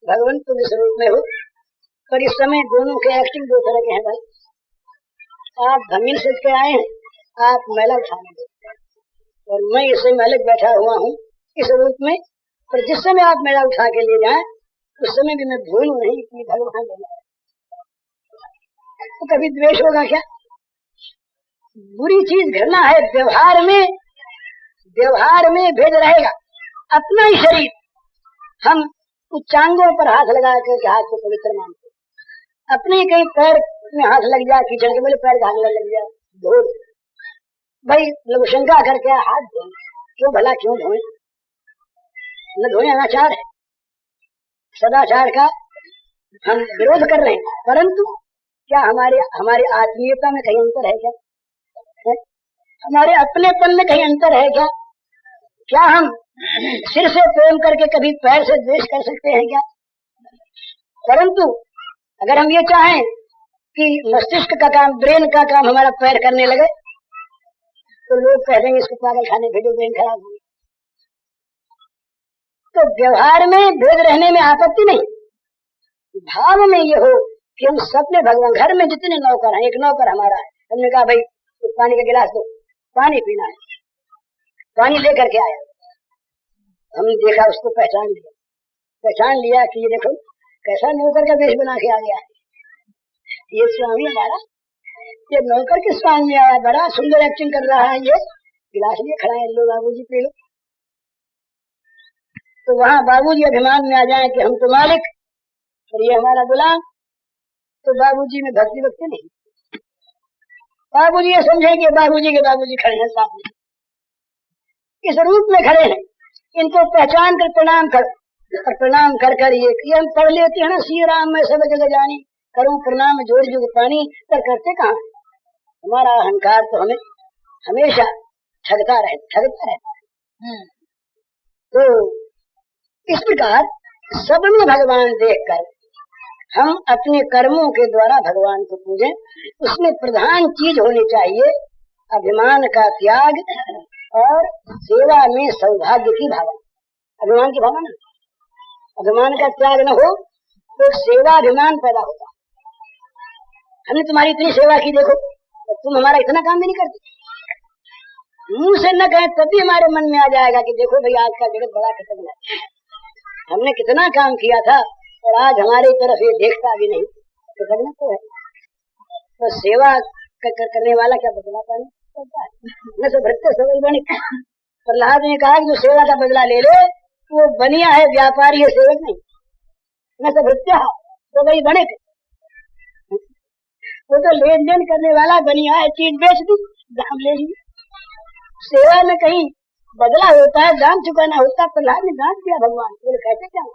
भगवान तुम इस रूप में हो। पर इस समय दोनों के एक्टिंग दो तरह के हैं भाई। आप भंगिन सज के आए हैं, आप मैला उठाने दो, और मैं इसे मैलक बैठा हुआ हूँ इस रूप में। पर जिस समय आप मेरा उठा के ले जाएं उस समय भी मैं भूलूं नहीं कि भगवान लेना है। तो कभी द्वेष होगा क्या? बुरी चीज घृणा है। व्यवहार में भेद रहेगा। अपना ही शरीर हम उच्चांगों पर हाथ लगा करके हाथ को पवित्र मानते, अपने कहीं पैर में हाथ लग जाए कीचड़ के, बोले पैर घाघरा लग जाए, धो भाई, लोग शंका करके हाथ धोए, क्यों भला क्यों धोए? न धोए अनाचार है, सदाचार का हम विरोध कर रहे हैं। परंतु क्या हमारे आत्मीयता में कहीं अंतर है क्या? है? हमारे अपनेपन में कहीं अंतर है क्या? क्या हम सिर से प्रेम करके कभी पैर से द्वेष कर सकते हैं क्या? परंतु अगर हम ये चाहें कि मस्तिष्क का काम, ब्रेन का काम हमारा पैर करने लगे, तो लोग कह देंगे इसको पागल खाने भेजो, ब्रेन खराब हुई। तो व्यवहार में भेद रहने में आपत्ति नहीं, भाव में ये हो कि हम सबने भगवान, घर में जितने नौकर हैं, एक नौकर हमारा है, हमने कहा भाई तो पानी का गिलास दो, पानी पीना है। पानी लेकर के आया, हमने देखा, उसको पहचान लिया कि ये देखो कैसा नौकर का वेश बना के आ गया है, ये स्वामी हमारा, ये नौकर के स्वामी में आया, बड़ा सुंदर एक्टिंग कर रहा है, ये गिलास लिए खड़ा है, लो बाबूजी पी लो। तो वहाँ बाबूजी अभिमान में आ जाए कि हम तो मालिक और ये हमारा गुलाम, तो बाबूजी में भक्ति नहीं। बाबूजी ये समझे कि बाबूजी के बाबूजी खड़े हैं सामने, इस रूप में खड़े हैं, इनको पहचान कर प्रणाम कर, और प्रणाम कर कर ये हम पढ़ लेते हैं ना, श्री राम मैं सब जगह जानी, करूं प्रणाम जोड़ जुग पानी, पर करते कहाँ? हमारा अहंकार तो हमें हमेशा ठगता रहता है। तो इस प्रकार सब में भगवान देखकर हम अपने कर्मों के द्वारा भगवान को पूजें। उसमें प्रधान चीज होनी चाहिए अभिमान का त्याग और सेवा में सौभाग्य की भावना। अभिमान की भावना, अभिमान का त्याग न हो तो सेवा अभिमान पैदा होता। हमने तुम्हारी इतनी सेवा की, देखो तो तुम हमारा इतना काम भी नहीं करते। मुंह से न कहें तब भी हमारे मन में आ जाएगा कि देखो भाई आज का जगत बड़ा खतरनाक है, हमने कितना काम किया था और आज हमारी तरफ ये देखता भी नहीं, तो करना तो है। तो सेवा करने वाला क्या बदला पानी करता है? न तो भ्रत्य सवई बणिक। प्रहलाद ने कहा कि जो सेवा का बदला ले ले वो बनिया है, व्यापारी है, सेवक नहीं। न तो भ्रत्य सवई बणिक, वो तो लेन देन करने वाला बनिया है, चीज बेच दी दाम ले ली। सेवा में कहीं बदला होता है, दाम चुकाना होता है। प्रहलाद ने दान दिया भगवान, बोले कैसे क्या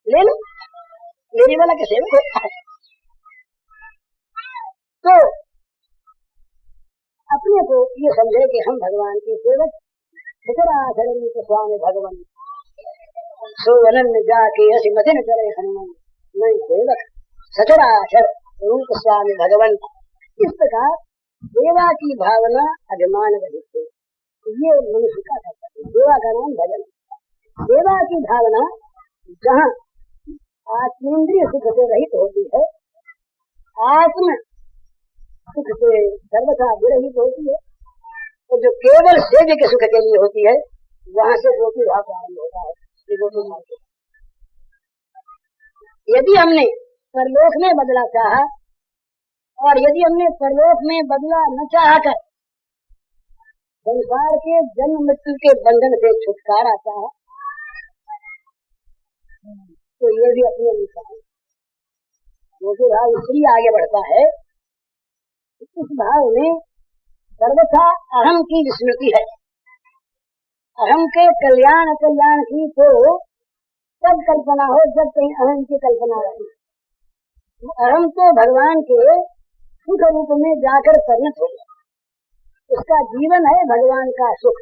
ले लो, लेने वाला के सेवक होता है। तो अपने को ये समझे कि हम भगवान के सेवक, सचराचर स्वामी भगवान सोवनन जाके ऐसी मथिन चले हनुमान नहीं सेवक सचराचर रूप स्वामी भगवान। इस प्रकार सेवा की भावना अभिमान रहित है, ये मनुष्य का कर्तव्य। सेवा का नाम भजन। सेवा की भावना जहाँ आत्मेंद्रिय सुख से रहित होती है, आत्म सुख से सर्वथा विरहित होती है, तो जो केवल सेव्य के सुख के लिए होती है, वहां से गोपी भाव प्रारंभ होता है। ये गोपी भाव, यदि हमने परलोक में बदला चाहा और यदि हमने परलोक में बदला न चाहकर संसार के जन्म मृत्यु के बंधन से छुटकारा चाहा, तो ये भी अपने अनुसार है। गोपी भाव इसलिए आगे बढ़ता है, इस भाव में सर्वथा अहम की विस्मृति है। अहम के कल्याण अकल्याण की तो तब कल्पना हो जब कहीं अहम की कल्पना रहे। अहम तो भगवान के सुख रूप में जाकर परिणत हो गया, उसका जीवन है भगवान का सुख।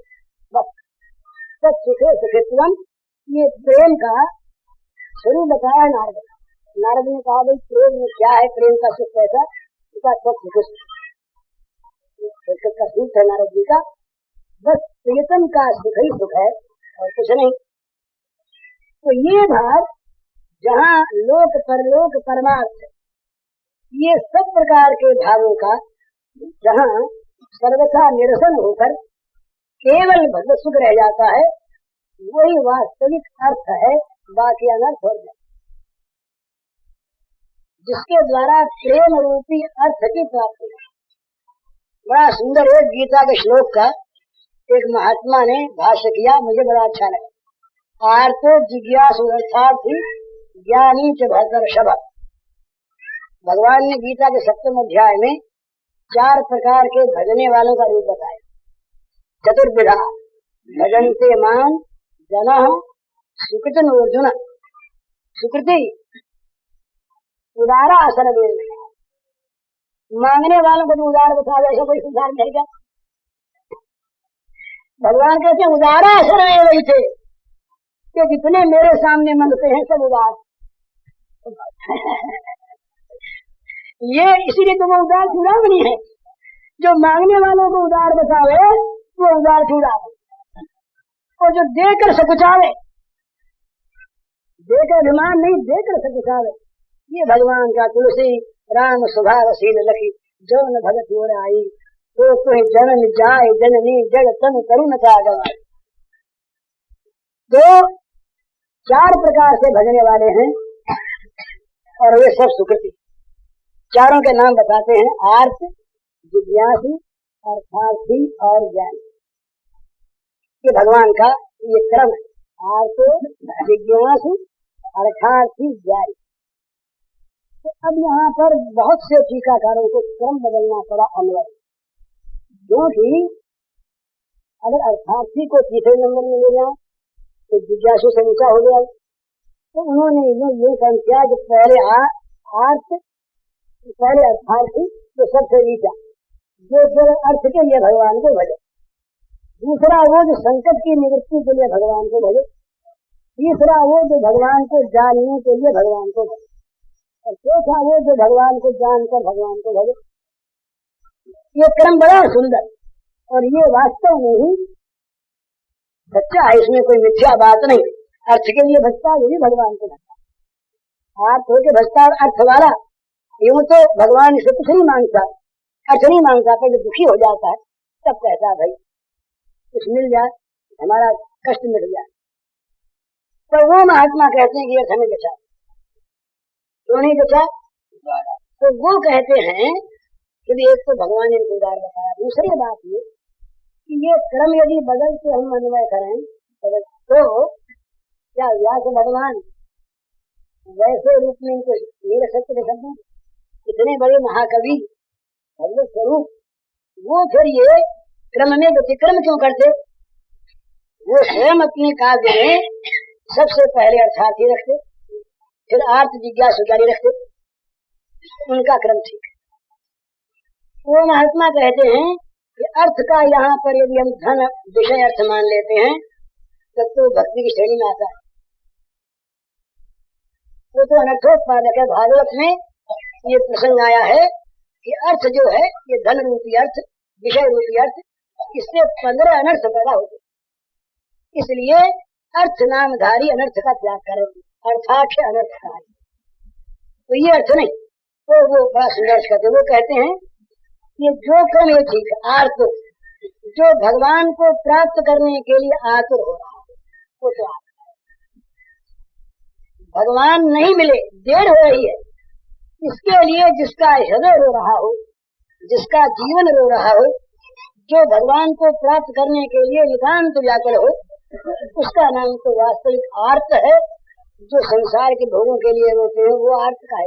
बस सब सुखे सुखित्वम, ये प्रेम का स्वरूप बताया नारद। नारद ने कहा भाई प्रेम में क्या है, प्रेम का सुख कैसा? उसका सब सुख का सुख है नारद जी का, बस प्रियतम का सुख ही सुख है और कुछ नहीं। तो ये भाव जहाँ लोक परलोक परमार्थ, ये सब प्रकार के भावों का जहाँ सर्वथा निरसन होकर केवल भगवत सुख रह जाता है, वही वास्तविक अर्थ है। बाकी अनर्थ हो जाए, जिसके द्वारा प्रेम रूपी अर्थ की प्राप्ति। बड़ा सुंदर है गीता के श्लोक का एक महात्मा ने भाष्य किया, मुझे बड़ा अच्छा लगा। आर्तो जिज्ञासु अर्थार्थी ज्ञानी च भर्तर्षभ। भगवान ने गीता के 7वें अध्याय में 4 प्रकार के भजने वालों का रूप बताया। चतुर्विधा भजन्ते मां जनः सुकृतिन अर्जुन। सुकृति उदारा असर मांगने वालों को तो उदार बता दे, ऐसा कोई सुधार नहीं क्या? भगवान कहते हैं उदारा असर वही थे कि जितने मेरे सामने मांगते हैं सब उदार। ये इसीलिए तो वो उदार चूड़ामणि है, जो मांगने वालों को उदार बतावे वो उदार चूड़ावे, और जो देकर सकुचावे, देकर अभिमान नहीं देकर सकुचावे, ये भगवान का तुलसी राम स्वभाव शील लखी जो न भगत हो आई तो जन्म जाय जननी जड़ तन करुण था गवाए। तो 4 प्रकार से भजने वाले हैं और वे सब सुकृति। चारों के नाम बताते हैं, आर्त, जिज्ञासु, अर्थार्थी और ज्ञानी। ये भगवान का ये क्रम है, आर्त, जिज्ञासु, अर्थार्थी, ज्ञानी। तो अब यहाँ पर बहुत से टीकाकारों को क्रम बदलना पड़ा अन्वय, क्योंकि अगर अर्थार्थी को तीसरे नंबर में ले जाए तो जिज्ञासु से ऊंचा हो गया। तो उन्होंने ये संख्या कि पहले आर्त, पहले अर्थार्थी, तो सबसे नीचा जो केवल अर्थ के लिए भगवान को भजे, दूसरा वो जो संकट की निवृत्ति के लिए भगवान को भजे, तीसरा वो जो भगवान को जानने के लिए भगवान को भजे, और चौथा वो जो भगवान को जानकर भगवान को भजे। ये क्रम बड़ा सुंदर और ये वास्तव में ही सच्चा है, इसमें कोई मिथ्या बात नहीं। अर्थ के लिए भजता है, वो भी भगवान को भजता। अर्थ होके भजता और अर्थ वाला, यूं तो भगवान इसे कुछ नहीं मांगता, अर्थ नहीं मांगता, पर जब दुखी हो जाता है तब कहता है भाई कुछ मिल जाए, हमारा कष्ट मिट जाए। तो वो महात्मा कहते हैं कि अर्थ हमें बचा, क्यों नहीं बचा? तो वो कहते हैं कि एक तो भगवान ने इनको उदार बताया, दूसरी बात ये कि ये क्रम यदि बदल के हम अन्वय करें तो क्या व्यास भगवान वैसे रूप में इनको मेरे सत्य के शब्द, इतने बड़े महाकवि भगवत स्वरूप, वो फिर ये क्रम में व्यतिक्रम क्यों करते? वो स्वयं अपने काव्य में सबसे पहले अर्थार्थी रखते, फिर आर्त जिज्ञासु जारी रखते, उनका क्रम ठीक है। वो महात्मा कहते हैं कि अर्थ का यहाँ पर यदि हम धन विषय अर्थ मान लेते हैं तब तो भक्ति की श्रेणी में आता है। वो तो अनर्थोत्पादक है। भागवत में ये प्रसंग आया है कि अर्थ जो है ये धन रूपी अर्थ, विषय रूपी अर्थ, इससे 15 अनर्थ पैदा होते, इसलिए अर्थ नामधारी अनर्थ का त्याग करें, अर्थाख्य अनर्थकारी। तो ये अर्थ नहीं, तो वो बड़ा संघर्ष करते। वो कहते हैं ये जो क्रम ये ठीक है, आर्त जो भगवान को प्राप्त करने के लिए आतुर हो रहा है वो तो आर्त है। भगवान नहीं मिले, देर हो रही है, इसके लिए जिसका हृदय रो रहा हो, जिसका जीवन रो रहा हो, जो भगवान को प्राप्त करने के लिए नितांत व्याकुल हो, उसका नाम तो वास्तविक आर्त है। जो संसार के भोगों के लिए रोते हैं वो आर्त का है,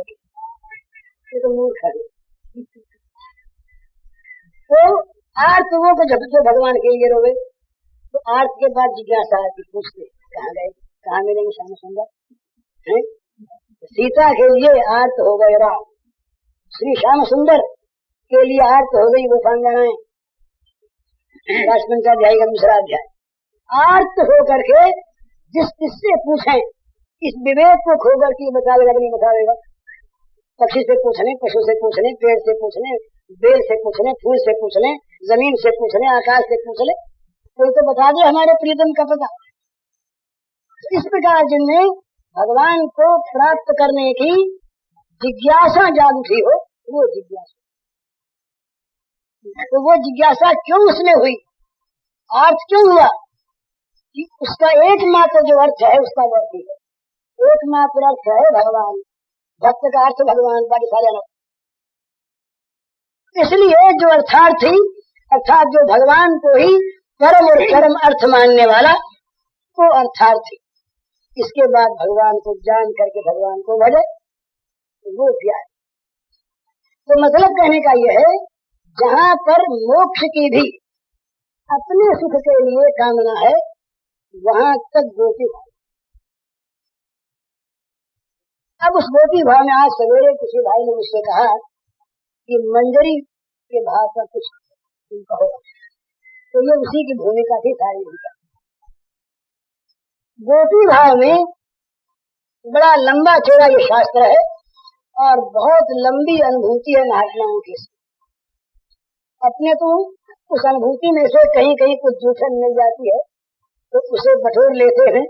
ये तो मूर्ख है। तो आर्त वो को जब जो भगवान के लिए रोवे, तो आर्त के बाद जिज्ञासा आती, पूछते कहाँ गए, कहाँ मिलेंगे श्याम सुंदर। सीता के लिए आर्त हो गए राम, श्री श्याम सुंदर के लिए आर्त हो गई गोपांगनाएं, राजपंचाध्याय का दूसरा अध्याय। आर्त हो करके जिससे पूछे, इस विवेक को खोकर के बतावेगा नहीं बतावेगा। पक्षी से पूछने, पशु से पूछने, पेड़ से पूछने, बेल से पूछने, फूल से पूछने, जमीन से पूछने, आकाश से पूछने, कोई तो बता दे हमारे प्रियतम का पता। इस प्रकार जिनमें भगवान को प्राप्त करने की जिज्ञासा जाग उठी हो, वो जिज्ञासा, तो वो जिज्ञासा क्यों उसमें हुई, अर्थ क्यों हुआ कि उसका एकमात्र जो अर्थ है उसका वो अर्थ है, एकमात्र अर्थ है भगवान, भक्त का अर्थ भगवान, बाकी सारे अर्थ। इसलिए जो अर्थार्थी अर्थात जो भगवान को ही परम और चरम अर्थ मानने वाला वो अर्थार्थी, इसके बाद भगवान को जान करके भगवान को भजे, वो क्या है। तो मतलब कहने का यह है, जहाँ पर मोक्ष की भी अपने सुख के लिए कामना है, वहां तक गोपी भाव। अब उस गोपी भाव में आज सवेरे किसी भाई ने मुझसे कहा कि मंजरी के भाव पर कुछ कहो, तो ये उसी की भूमिका थी सारी भूमिका। गोपी भाव में बड़ा लंबा चौड़ा ये शास्त्र है और बहुत लंबी अनुभूति है महात्माओं की। अपने तो उस अनुभूति में से कहीं कहीं कुछ जूठन मिल जाती है तो उसे बटोर लेते हैं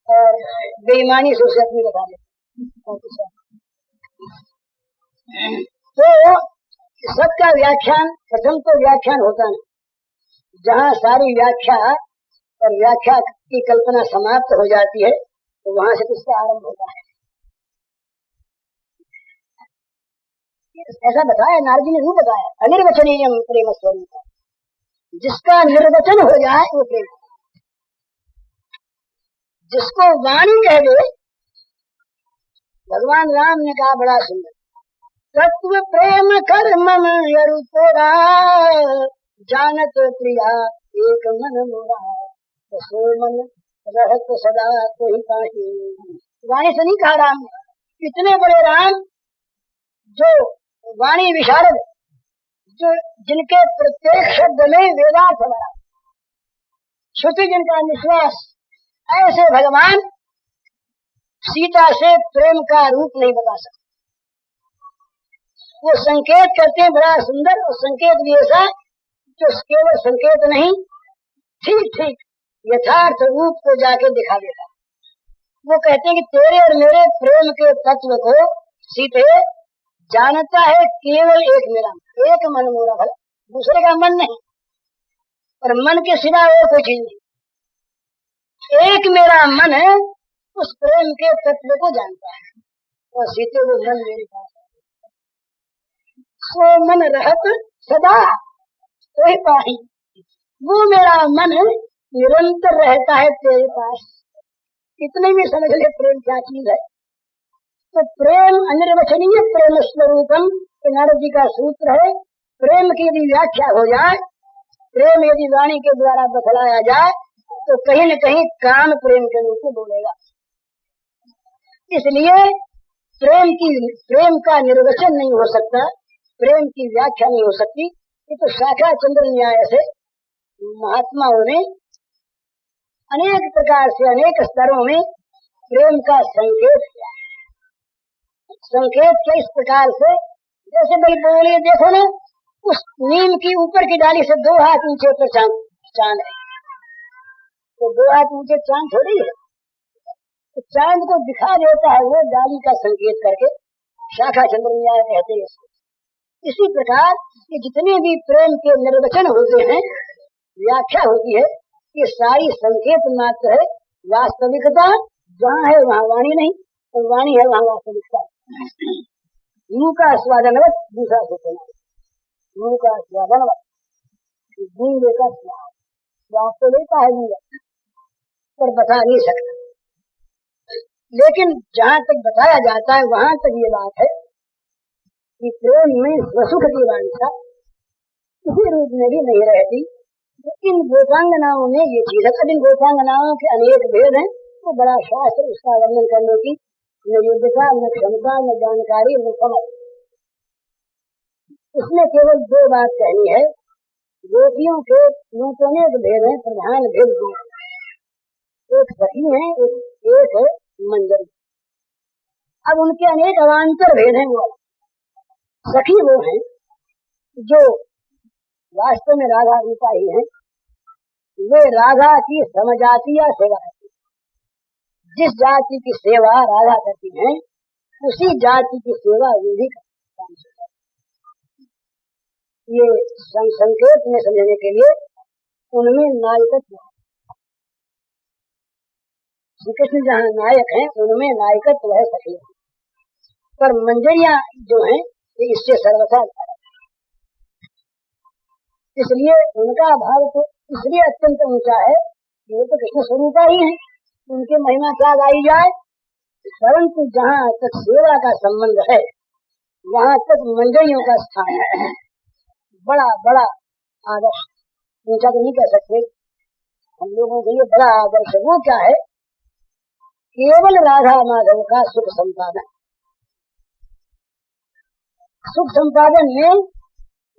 और बेईमानी से उसे अपनी बता देते हैं। तो सबका व्याख्यान प्रथम तो व्याख्यान होता नहीं, जहाँ सारी व्याख्या और व्याख्या की कल्पना समाप्त हो जाती है तो वहां से उसका आरंभ होता है। ऐसा बताया नारद जी ने, रूप बताया अनिर्वचनीय प्रेम स्वरूप, जिसका निर्वचन हो जाए वो प्रेम, जिसको वाणी कह दे। भगवान राम ने कहा बड़ा सुंदर, तत्व प्रेम कर मम यरु तोरा, जानत प्रिया एक मन मोरा, तो सो मन रहत सदा कोई पाही। वाणी से नहीं कहा राम ने, इतने बड़े राम जो वाणी विशारद, जो जिनके प्रत्येक शब्द में वेदार्थ भरा, श्रुति जिनका निश्वास, ऐसे भगवान सीता से प्रेम का रूप नहीं बता सकते। वो संकेत करते हैं बड़ा सुंदर, और संकेत भी ऐसा जो केवल संकेत नहीं, ठीक ठीक यथार्थ रूप को जाके दिखा देता। वो कहते हैं कि तेरे और मेरे प्रेम के तत्व को सीते जानता है केवल एक मेरा, एक मन मोरा, भला दूसरे का मन नहीं, और मन के सिवा और कोई चीज नहीं, एक मेरा मन उस प्रेम के तत्व को जानता है, और सीते वो मन मेरे पास है। सो मन रहत सदा कोई पाही, वो मेरा मन निरंतर रहता है तेरे पास। इतने में समझ ले प्रेम क्या चीज है। तो प्रेम अनिर्वचनीय प्रेम स्वरूपम, नारद जी का सूत्र है। प्रेम की यदि व्याख्या हो जाए, प्रेम यदि वाणी के द्वारा बतलाया जाए, तो कहीं न कहीं काम प्रेम के रूप में बोलेगा। इसलिए प्रेम का निर्वचन नहीं हो सकता, प्रेम की व्याख्या नहीं हो सकती। ये तो शाखा चंद्र न्याय से महात्माओं ने अनेक प्रकार से अनेक स्तरों में प्रेम का संकेत किया। संकेत के इस प्रकार से, जैसे भाई बोलिए देखो ना, उस नीम की ऊपर की डाली से 2 हाथ ऊंचे पर चांद है, तो 2 हाथ ऊंचे चांद थोड़ी है, तो चांद को दिखा देता है वो डाली का संकेत करके, शाखा चंद्र न्याय कहते हैं। इसी प्रकार ये जितने भी प्रेम के निर्वचन होते हैं, व्याख्या होती है, ये सारी संकेत मात्र है। वास्तविकता जहाँ है वहाँ वाणी नहीं, और वाणी है वहाँ वास्तविकता। मुंह का स्वादनवत दूसरा सोचना, मुंह का स्वादनवत, गूंगे का स्वाद तो लेता है गूंगा, पर बता नहीं सकता। लेकिन जहाँ तक बताया जाता है वहां तक ये बात है कि प्रेम में स्वसुख की वांछा किसी रूप में भी नहीं रहती। तो इन गोपांगनाओं में ये चीज है। इन गोपांगनाओं के अनेक भेद हैं, तो बड़ा शास्त्र उसका वर्णन करने की न योग्यता, न क्षमता, न जानकारी, न समझ। इसमें केवल 2 बात कहनी है। गोपियों के अनेक भेद हैं, प्रधान भेद 2, एक सखी है, एक है मंजरी। अब उनके अनेक अवान्तर भेद हैं। वो सखी वो हैं जो वास्तव में राधा रूपा ही है, वे राधा की समजातीय सेवा करती है। जिस जाति की सेवा राधा करती है, उसी जाति की सेवा ये भी करती है। ये संकेत में समझने के लिए उनमें नायकत्व है। श्री कृष्ण जहाँ नायक हैं, उनमें नायकत्व है सखी, पर मंजरियां जो हैं ये इससे सर्वथा अलग। इसलिए उनका भाव तो इसलिए अत्यंत ऊंचा है, वो तो कृष्ण स्वरूपा ही है, उनकी महिमा क्या गाई जाए। परंतु जहाँ तक सेवा का संबंध है, वहाँ तक मंजरियों का स्थान है। बड़ा बड़ा आदर्श, ऊंचा तो नहीं कह सकते, हम लोगों के लिए बड़ा आदर्श वो क्या है, केवल राधा माधव का सुख संपादन। सुख संपादन में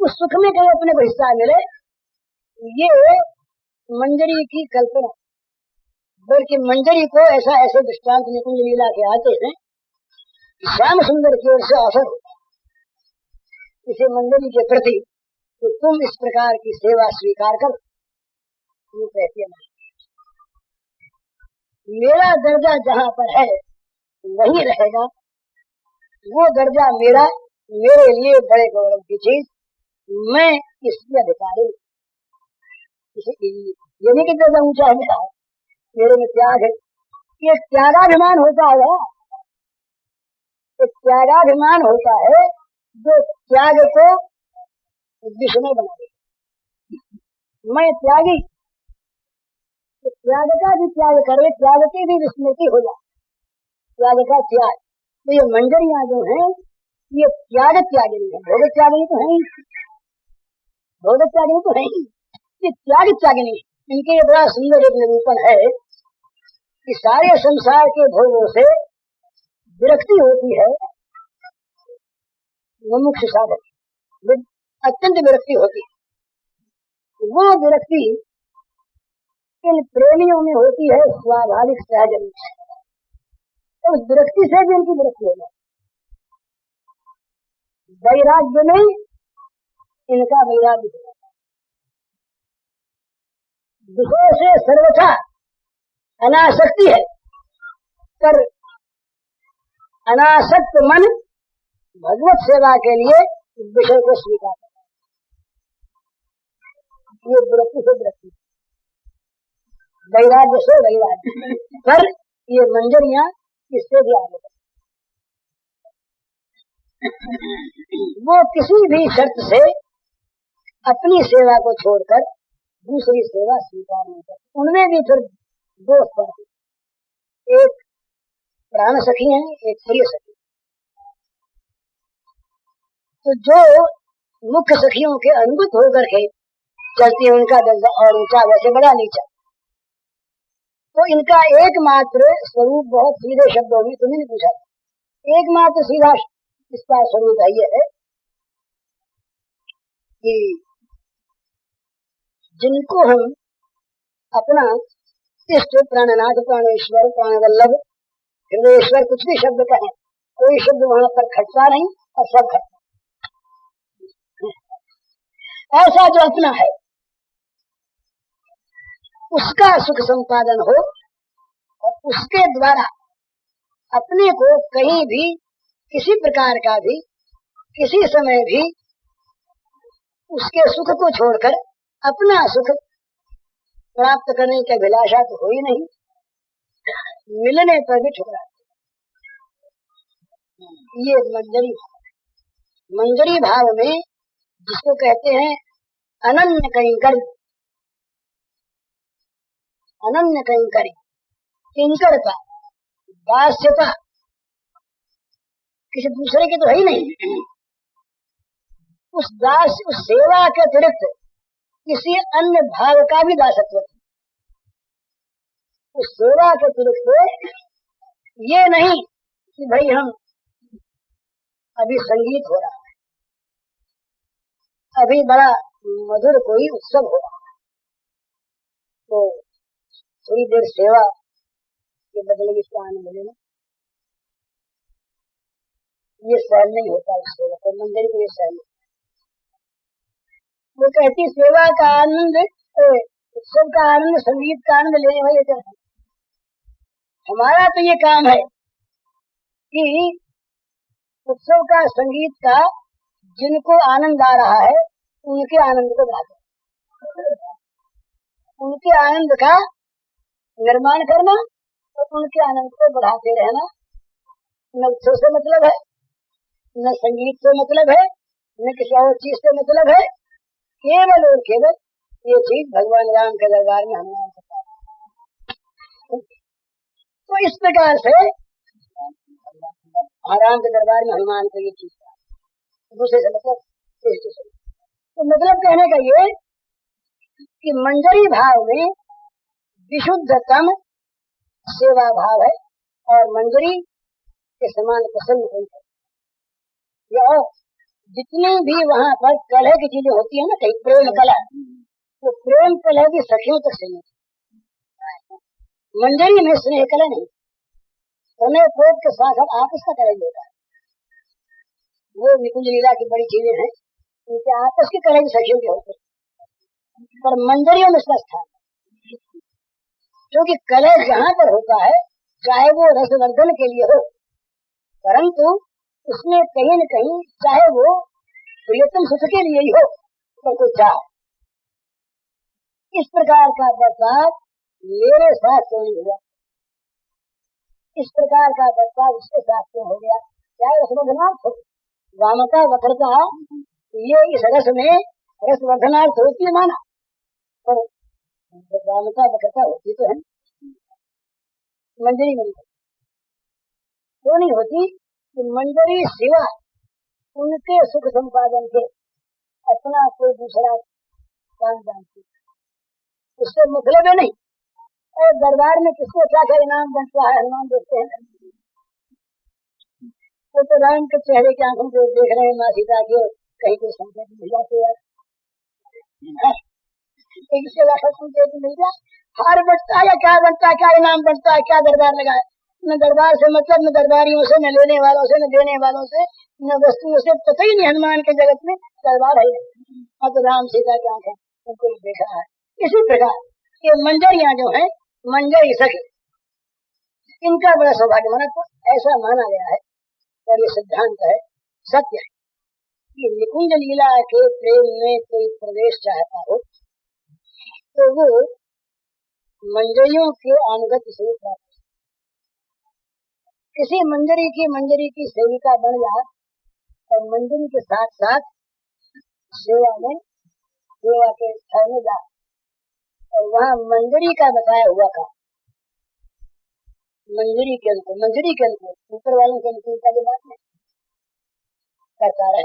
उस सुख में कहीं अपने को हिस्सा मिले, ये मंजरी की कल्पना। बल्कि मंजरी को ऐसा ऐसे दृष्टांत निकुंज लीला के आते हैं, श्याम सुंदर की ओर से ऑफर होता है इसे मंजरी के प्रति, तो तुम इस प्रकार की सेवा स्वीकार कर। वो कहती है मेरा दर्जा जहाँ पर है वही रहेगा, वो दर्जा मेरा, मेरे लिए बड़े गौरव की चीज मैं इसकी अधिकारी ये नहीं कि ज्यादा ऊंचा है मेरे में त्याग है। ये त्यागाभिमान होता है, एक त्यागाभिमान होता है जो त्याग को विषमय बना दे। मैं त्यागी, तो त्याग का भी त्याग करे, त्याग की भी विस्मृति हो जाए, त्याग का त्याग। तो ये मंजरियां जो हैं ये त्याग त्यागिनी है, भोग त्यागिनी तो है ही, भोग त्यागिनी तो है ही, ये त्याग त्यागिनी। इनके ये बड़ा सुंदर एक निरूपण है कि सारे संसार के भोगों से विरक्ति होती है, मुमुक्ष साधक अत्यंत विरक्ति होती है। वो विरक्ति इन प्रेमियों में होती है स्वाभाविक सहजनिक, तो उस विरक्ति से भी उनकी विरक्ति हो जाती। वैराग्य में इनका वैराग्य हो जाता है, विषय से सर्वथा अनासक्ति है, पर अनासक्त मन भगवत सेवा के लिए विषय को स्वीकार करता है। ये विरक्ति से विरक्ति, वैराग्य से वैराग्य, पर ये मंजरियां इससे भी आगे वो किसी भी शर्त से अपनी सेवा को छोड़कर दूसरी सेवा स्वीकार नहीं करते। उनमें भी फिर दो स्तर हैं, एक प्राण सखी है, एक प्रिय सखी। तो जो मुख्य सखियों के अनुगत होकर के चलती है उनका दर्जा और ऊंचा, वैसे बड़ा नीचा। तो इनका एकमात्र स्वरूप बहुत सीधे शब्दों में तुम्हें पूछा, एकमात्र सीधा इसका स्वरूप है ये है कि जिनको हम अपना इष्ट प्राणनाथ, प्राणेश्वर, प्राणवल्लभ, हृदयेश्वर कुछ भी शब्द कहें, कोई शब्द वहां पर खटता नहीं और सब खटता। ऐसा जो अपना है उसका सुख संपादन हो और उसके द्वारा अपने को कहीं भी किसी प्रकार का भी किसी समय भी उसके सुख को छोड़कर अपना सुख प्राप्त करने की अभिलाषा तो हो ही नहीं, मिलने पर भी ठुकरा। ये मंजरी भाव, मंजरी भाव में जिसको कहते हैं अनन्य कैंकर्य, अनन्य कैंकर्य, किंकरता, दास्यता, किसी दूसरे के तो है ही नहीं। उस दास, उस सेवा के अतिरिक्त किसी अन्य भाव का भी दासत्व, उस सेवा के अतिरिक्त ये नहीं कि भाई हम अभी संगीत हो रहा है, अभी बड़ा मधुर कोई उत्सव हो रहा है, तो थोड़ी देर सेवा के बदले इसका आनंद लेना, ये सहन नहीं होता उस सेवा को। मंदिर को ये सहन, वो कहती सेवा का आनंद, उत्सव का आनंद, संगीत का आनंद लेने वाले क्या है? हमारा तो ये काम है कि उत्सव का, संगीत का जिनको आनंद आ रहा है उनके आनंद को बढ़ाते, उनके आनंद का निर्माण करना और उनके आनंद को बढ़ाते रहना। न उत्सव से मतलब है, न संगीत से मतलब है, न किसी और चीज से मतलब है, केवल और केवल ये चीज भगवान राम के दरबार में हनुमान से। तो इस प्रकार से राम के दरबार में हनुमान को ये चीज, दूसरे से मतलब, तो मतलब कहने का ये कि मंजरी भाव में विशुद्धतम सेवा भाव है और मंजरी के समान प्रसन्न कोई है। या जितनी भी वहाँ पर कलह की चीजें होती है ना, कहीं प्रेम कलह, तो प्रेम कलह की सखियों तक सीमित, मंजरी में स्नेह कलह नहीं, समय क्रोध के साथ साथ आपस का कलह होता है। वो निकुंज लीला की बड़ी चीजें हैं, उनके आपस की कलह की सखियों के होते, पर मंजरियों में इसका स्थान, क्योंकि कलह जहाँ पर होता है चाहे वो रसवर्धन के लिए हो, परंतु उसमें कहीं न कहीं चाहे वो प्रियतम सुख के लिए ही हो, पर कोई चाह। इस प्रकार का बर्ताव मेरे साथ क्यों नहीं हुआ, इस प्रकार का बर्ताव उसके साथ क्यों हो गया? क्या रसवर्धनार्थ हो, वामता वक्रता, ये इस रस में रसवर्धनार्थ होती है माना, पर वामता वक्रता होती तो है मंजरी नहीं होती। क्यों नहीं होती कि मंजरी सिवा उनके सुख संपादन के अपना कोई दूसरा काम जानती, उससे मतलब है नहीं। और दरबार में किसको क्या क्या इनाम बनता है हनुमान देखते हैं, वो तो राम के चेहरे की आंखों से देख रहे हैं, माँ सीता के कहीं कोई संकेत मिल जाते यार, इसके लाखों संकेत मिल जाए, हार बढ़ता है या क्या बनता है, क्या इनाम बनता है, क्या दरबार लगाए। न दरबार से मतलब, न दरबारियों से, न लेने वालों से, न देने वालों से, न वस्तुओं से, पता ही नहीं हनुमान के जगत में दरबार है। अब राम सीता की आंखें उनको देखा है। इसी प्रकार ये मंजरियां जो है, मंजरी सखी, इनका बड़ा सौभाग्य माना, तो ऐसा माना गया है और ये सिद्धांत है, सत्य है कि निकुंज लीला के प्रेम में कोई प्रवेश चाहता हो तो वो मंजरियों के अनुगत्य से प्राप्त, किसी मंजरी की सेविका बन जाए और मंजरी के साथ साथ सेवा के स्थान में जाए और वहाँ मंजरी का बताया हुआ का मंजरी के अनुकूल ऊपर वालों के अनुकूल का जो बात नहीं करता रहे,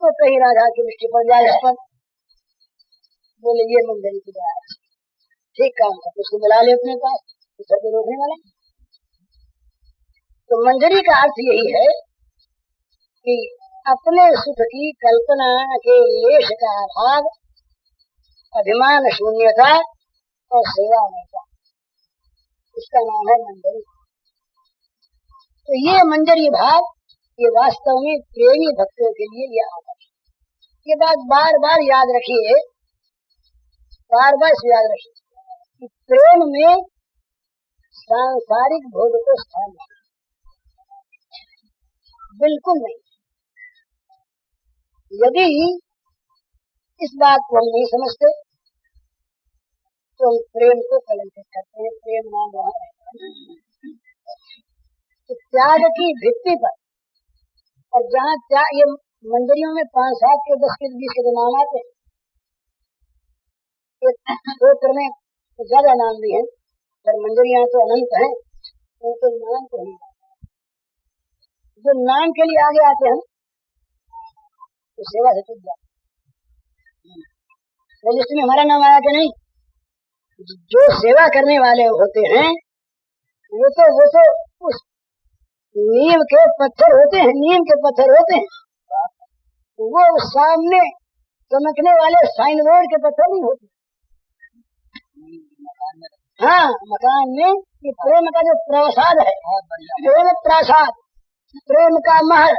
तो कहीं राधा की दृष्टि पड़ जाए इस पर, बोले ये मंजरी की बात ठीक काम कर, उसको बुला ले अपने पास, तो रोकने वाला। तो मंजरी का अर्थ यही है कि अपने सुख की कल्पना के लेश का अभाव, अभिमान शून्यता और सेवा में, इसका नाम है मंजरी। तो ये मंजरी भाव, ये वास्तव में प्रेमी भक्तों के लिए यह आदर्श, ये बात बार बार याद रखिए, बार बार याद रखिए कि प्रेम में सांसारिक भोग को स्थान नहीं, बिल्कुल नहीं। यदि इस बात को हम नहीं समझते तो हम प्रेम को कलंकित करते हैं, प्रेम नाम वहाँ है। तो त्याग की भित्ति पर, और जहाँ त्याग, ये मंजरियों में 5, 7 के 10 के 20 के नाम आते हैं, सूत्र में तो ज्यादा नाम भी है, पर मंजरियां तो अनंत हैं, उनके नाम तो नहीं, जो नाम के लिए आगे आते हैं तो सेवा से चुप जाते। रजिस्टर में हमारा नाम आया कि नहीं, जो सेवा करने वाले होते हैं वो तो उस नीम के पत्थर होते हैं, नीम के पत्थर होते हैं, वो सामने चमकने वाले साइन बोर्ड के पत्थर नहीं होते। हाँ, मकान में ये प्रेम का जो प्रसाद है, प्रेम प्रसाद, प्रेम का महल,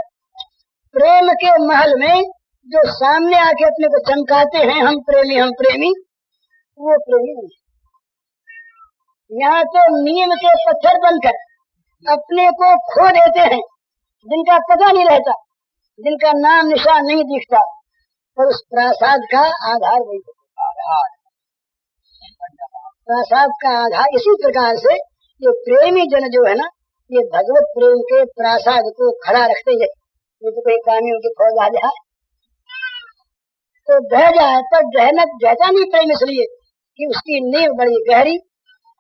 प्रेम के महल में जो सामने आके अपने को चमकाते हैं, हम प्रेमी, वो प्रेमी नहीं। यहाँ तो नीम के पत्थर बनकर अपने को खो देते हैं, जिनका पता नहीं रहता, जिनका नाम निशान नहीं दिखता, पर उस प्रसाद का आधार वही होता, प्रसाद का आधार। इसी प्रकार से ये प्रेमी जन जो है ना, ये भगवत प्रेम के प्रसाद को खड़ा रखते हैं। ये तो कोई कामियों की फौज आ जाए तो बह जाए, पर जहता नहीं प्रेम इसलिए कि उसकी नींव बड़ी गहरी,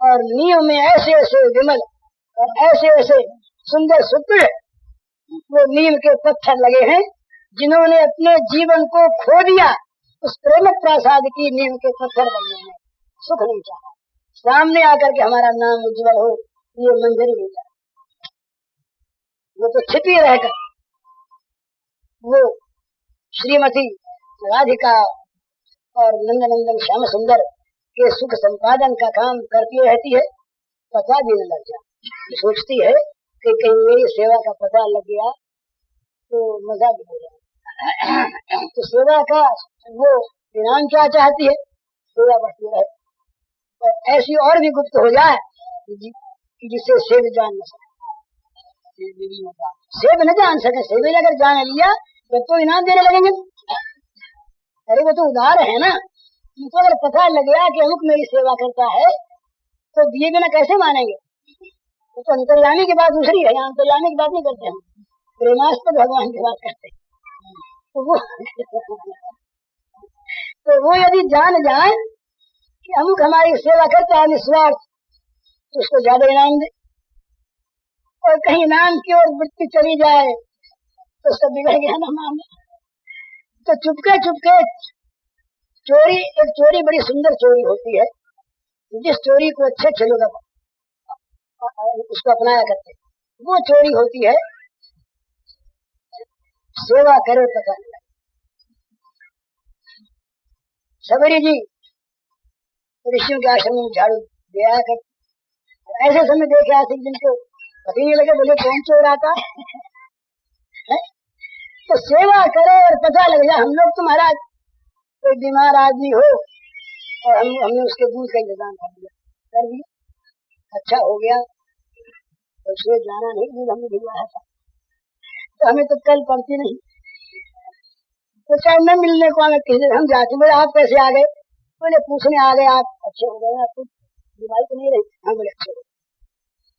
और नींव में ऐसे ऐसे विमल और ऐसे ऐसे सुंदर सूत्र वो नीम के पत्थर लगे हैं, जिन्होंने अपने जीवन को खो दिया उस प्रेम प्रसाद की नीम के पत्थर बनने में, सुख नहीं चाहा, सामने आकर के हमारा नाम उज्जवल हो, ये मंजरी नहीं चाहा। वो तो छिपी रहकर वो श्रीमती राधिका और नंदनंदन श्याम सुंदर के सुख संपादन का काम करती रहती है, पता भी न लग जाए। सोचती है कि कहीं मेरी सेवा का पता लग गया तो मजा भी हो जाए। तो सेवा का वो इनाम क्या चाहती है, सेवा बढ़ती रहे और ऐसी और भी गुप्त हो जाए जिससे सेव जान न सके, सेव न जान सके। सेव अगर जान लिया तो इनाम देने लगेंगे, अरे वो तो उदार है ना, उनको अगर पता लग गया कि अमुक मेरी सेवा करता है तो दिए बिना कैसे मानेंगे। वो तो अंतर्यामी की बात दूसरी है, अंतर्यामी की बात नहीं करते हम, प्रेमास्पद भगवान की बात करते हैं। तो वो यदि जान जाए कि अमुक हमारी सेवा करता है निस्वार्थ, तो उसको ज्यादा इनाम दे, और कहीं इनाम की ओर वृत्ति चली जाए तो सब बिगड़ गया ना मामला। तो चुपके चुपके चोरी, एक चोरी बड़ी सुंदर चोरी होती है, जिस चोरी को अच्छे अच्छे लोग उसको अपनाया करते, वो चोरी होती है सेवा करे पता नहीं। सबरी जी ऋषियों के आश्रम में झाड़ू दे आया करते, ऐसे समय देखे आते जिनको पता नहीं लगे, बोले कौन चोर आता है। तो सेवा करे और पता लग जाए। हम लोग तुम्हारा कोई बीमार आदमी हो और हमने उसके दूध का इंतजाम कर दिया, अच्छा हो गया, तो उसमें जाना नहीं, दूध हमने भिजवाया था, तो हमें तो कल पड़ती नहीं, तो चाहे न मिलने को हमें किसी हम जाते, बोले आप कैसे आ गए, बोले पूछने आ गए, आप अच्छे हो गए, आपको बीमारी तो नहीं रही। हम बोले अच्छे हो गए,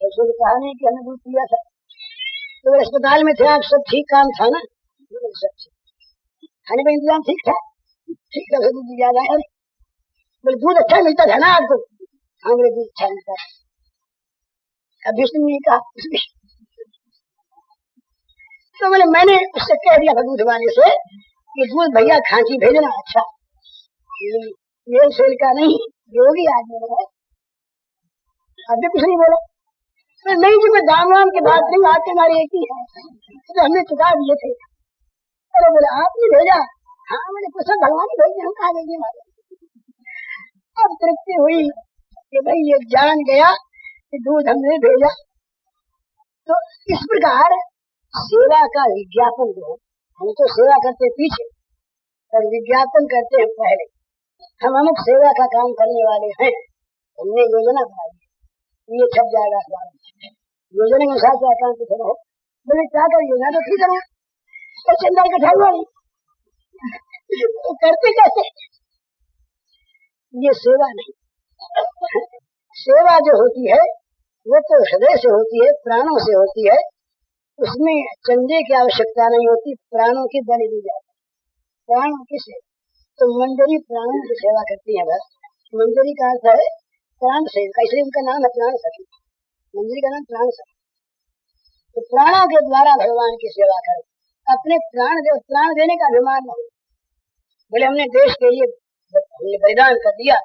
तो उसने कहा नहीं कि हमने दूध पिया था, तो अस्पताल में थे आप, सब ठीक काम था ना, सब खाने का इंतजाम ठीक था, ठीक है, दूध ज्यादा है, बोले दूध अच्छा मिलता था ना आपको, हाँ बोले दूध अच्छा मिलता था, अभी उसने नहीं कहा। तो बोले मैंने उससे कह दिया था दूध वाले से कि दूध भैया खांची भेजना, अच्छा ये सेल का नहीं, योगी आदमी है, अभी कुछ नहीं बोला। तो नहीं जी, मैं दाम वाम की बात नहीं, आपके हमारी एक ही है, तो हमने चुका दिए थे। अरे बोले आपने भेजा, हाँ मैंने कुछ भगवान ही भेजे, हम कहा देंगे हमारे। अब तृप्ति हुई कि भाई ये जान गया कि दूध हमने भेजा। तो इस प्रकार सेवा का विज्ञापन जो है, हम तो सेवा करते पीछे और विज्ञापन करते हैं पहले। हम अमुक सेवा का काम करने वाले हैं, हमने योजना बनाई, ये छप जाएगा अखबार में, योजना के अनुसार क्या काम कुछ हो, बोले क्या कर योजना तो ठीक करो, तो चंदा इकट्ठा हुआ नहीं, तो करते कैसे, ये सेवा नहीं। सेवा जो होती है वो तो हृदय से होती है, प्राणों से होती है, उसमें चंदे की आवश्यकता नहीं होती, प्राणों की बलि दी जाती है। प्राणों की सेवा, तो मंजरी प्राणों की सेवा करती है। बस मंजरी का अर्थ है प्राण सेवका, इसलिए उनका नाम है प्राण सखी, मंजरी का नाम प्राण सखी। तो प्राणों के द्वारा भगवान की सेवा करो, अपने प्राण देने का अभिमान न हो। बोले हमने देश के लिए हमने बलिदान कर दिया,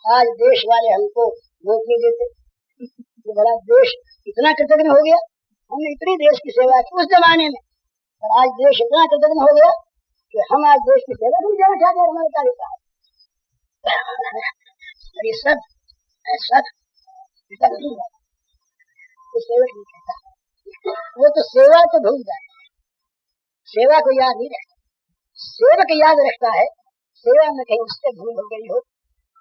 आज देश वाले हमको वोट नहीं देते, तो बड़ा देश इतना कृतज्ञ हो गया, हमने इतनी देश की सेवा की उस जमाने में, और आज देश इतना कृतज्ञ हो गया कि हम आज देश की सेवा नहीं देना चाहते, हमारे तारीफ है। ये सब सेवक नहीं कहता, वो तो सेवा तो भूल जाए, सेवा को याद नहीं रखता। सेवक याद रखता है, सेवा में कहीं उससे भूल हो गई हो,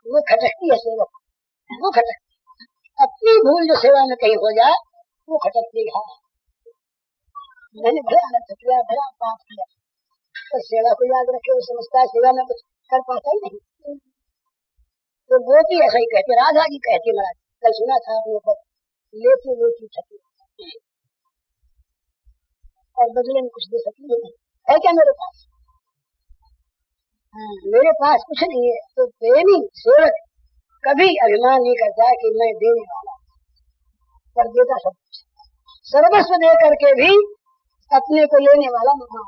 वो खटकती है सेवक, वो खटकती, अपनी भूल जो सेवा में कहीं हो जाए वो खटकती है। मैंने बड़ा अलग किया, बड़ा पाप किया, तो सेवा को याद रखे, वो समझता है सेवा में कुछ कर पाता ही नहीं। तो वो भी ऐसा ही कहते, राधा जी कहती, महाराज कल सुना था आपने पर, लेती लेती छठी और बदले में कुछ दे सकती नहीं है क्या मेरे पास, मेरे पास कुछ नहीं है। तो प्रेमी सेवक कभी अभिमान नहीं करता है कि मैं देने वाला, पर देता सब कुछ, सर्वस्व दे करके भी अपने को लेने वाला माना,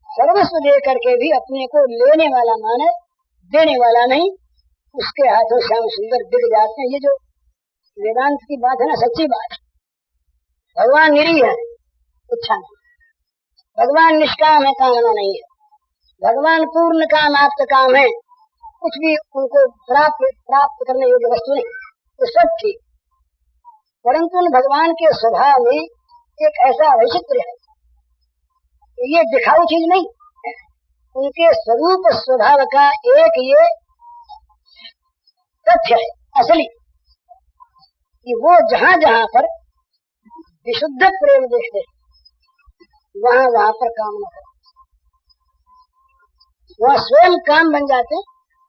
सर्वस्व दे करके भी अपने को लेने वाला माने, देने वाला नहीं। उसके हाथों श्याम सुंदर बिक जाते हैं। ये जो वेदांत की बात है ना, सच्ची बात। भगवान निरीह है, इच्छा नहीं, भगवान निष्काम है, कामना नहीं है, भगवान पूर्ण काम आप्त काम है, कुछ भी उनको प्राप्त करने योग्य वस्तु नहीं, तो सब ठीक। परंतु भगवान के स्वभाव में एक ऐसा वैचित्र्य है, ये दिखाऊ चीज नहीं, उनके स्वरूप स्वभाव का एक ये तथ्य है असली, कि वो जहाँ जहाँ पर विशुद्ध प्रेम देखते वहाँ वहाँ पर कामना कर, वह स्वयं काम बन जाते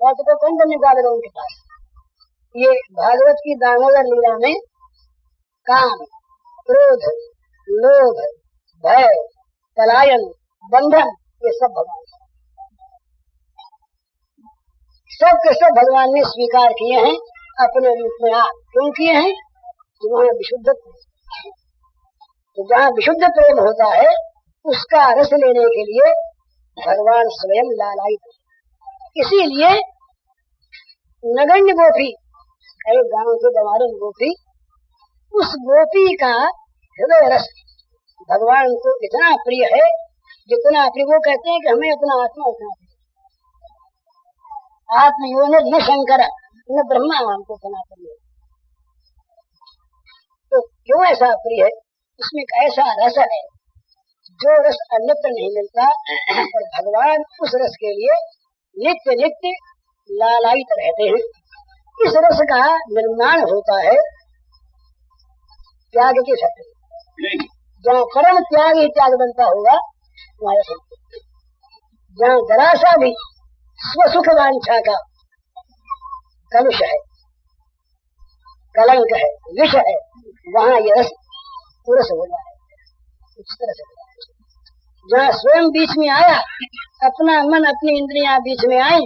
और तो कौन बनने जा रहे उनके पास। ये भागवत की दामोदर लीला में काम, क्रोध, लोभ, भय, पलायन, बंधन, ये सब भगवान सब के सब भगवान ने स्वीकार किए हैं अपने रूप में। आप क्यों किए हैं? तो वहाँ विशुद्ध प्रेम, तो जहाँ विशुद्ध प्रेम होता है उसका रस लेने के लिए भगवान स्वयं लालायित। इसीलिए नगण्य गोपी, एक गांव के गंवारन गोपी, उस गोपी का हृदय रस भगवान को इतना प्रिय है जितना प्रिय, वो कहते हैं कि हमें अपना आत्मा उतना प्रिय। आत्मयोनि न शंकर न ब्रह्मा हमको सनातन है। तो क्यों ऐसा प्रिय है? उसमें एक ऐसा रस है जो रस अन्यत्र नहीं मिलता, और भगवान उस रस के लिए नित्य नित्य लालायित रहते हैं। इस रस का निर्माण होता है त्याग के शक्ति। जहाँ परम त्याग ही त्याग बनता होगा वहाँ शक्ति, जहाँ जरा सा भी स्वसुख वांछा का कलुष है, कलंक है, विष है, वहाँ यह रस पुरुष हो जाए। इस तरह से जहाँ स्वयं बीच में आया, अपना मन अपनी इंद्रियां बीच में आई,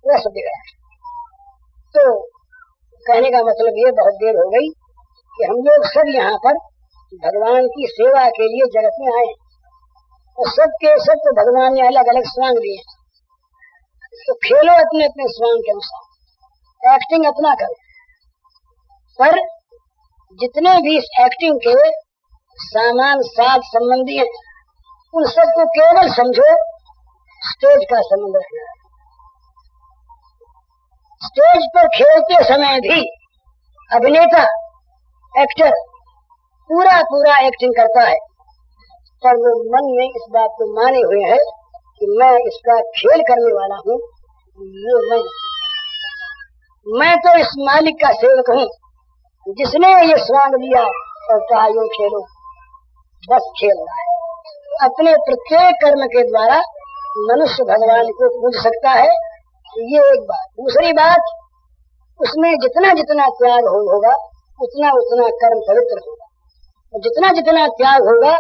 रस बिगड़ा। तो कहने का मतलब ये बहुत देर हो गई कि हम लोग सब यहाँ पर भगवान की सेवा के लिए जगत में आए, और सबके सब तो भगवान ने अलग अलग स्वांग दिए। तो खेलो अपने अपने स्वांग के अनुसार, एक्टिंग अपना करो, पर जितने भी इस एक्टिंग के सामान साथ संबंधी हैं उन सबको केवल समझो स्टेज का संबंध रखना है। स्टेज पर खेलते समय भी अभिनेता, एक्टर पूरा पूरा एक्टिंग करता है, पर वो मन में इस बात को माने हुए है कि मैं इसका खेल करने वाला हूँ। ये मैं तो इस मालिक का सेवक हूँ जिसने ये स्वांग दिया और कहा यूं खेलो, बस खेल रहा है। अपने प्रत्येक कर्म के द्वारा मनुष्य भगवान को पूज सकता है, ये एक बात। दूसरी बात, उसमें जितना जितना त्याग होगा उतना उतना कर्म पवित्र होगा, और जितना जितना त्याग होगा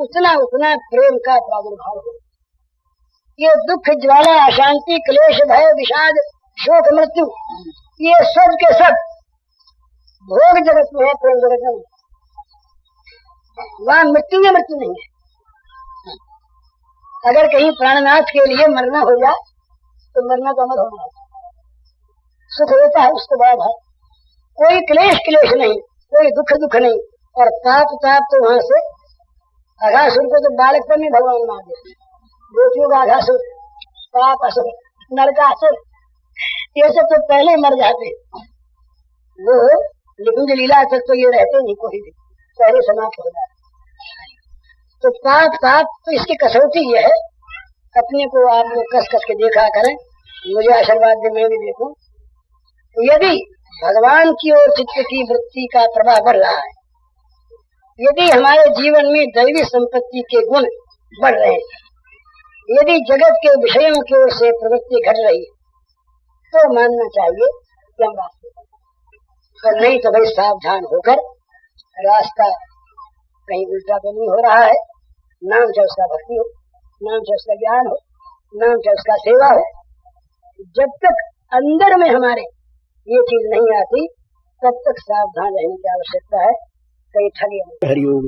उतना उतना प्रेम का प्रादुर्भाव होगा। ये दुख, ज्वाला, अशांति, क्लेश, भय, विषाद, शोक, मृत्यु, ये सब के सब भोग जगत में है, प्रेम जगत में नहीं। वहाँ मृत्यु में मृत्यु नहीं है। अगर कहीं प्राणनाथ के लिए मरना हो जाए तो मरना तो अमर होना है, सुख होता है उसके बाद है। कोई क्लेश नहीं, कोई दुख नहीं, और ताप तो वहां से अघासुर को तो बालकपन में भगवान मार दिया। गोपियों का अघासुर, पाप असुर, नरकासुर, ये सब तो पहले मर जाते वो, निकुंज लीला तक तो ये रहते नहीं, कोई भी पहले समाप्त हो जाते। तो पाप तो इसकी कसौटी ये है, अपने को आप लोग कस कस के देखा करें, मुझे आशीर्वाद दे, मैं भी देखूं। यदि भगवान की ओर चित्त की वृत्ति का प्रभाव बढ़ रहा है, यदि हमारे जीवन में दैवी संपत्ति के गुण बढ़ रहे हैं, यदि जगत के विषयों की ओर से प्रवृत्ति घट रही है, तो मानना चाहिए कि हम रास्ते पर, और नहीं तो भाई सावधान होकर रास्ता कहीं उल्टा तो नहीं हो रहा है। नाम चाहे उसका भक्ति हो, नाम चाहे उसका ज्ञान हो, नाम चाहे उसका सेवा हो, जब तक अंदर में हमारे ये चीज नहीं आती तब तक सावधान रहने की आवश्यकता है, कहीं ठगे नहीं। हरिओम।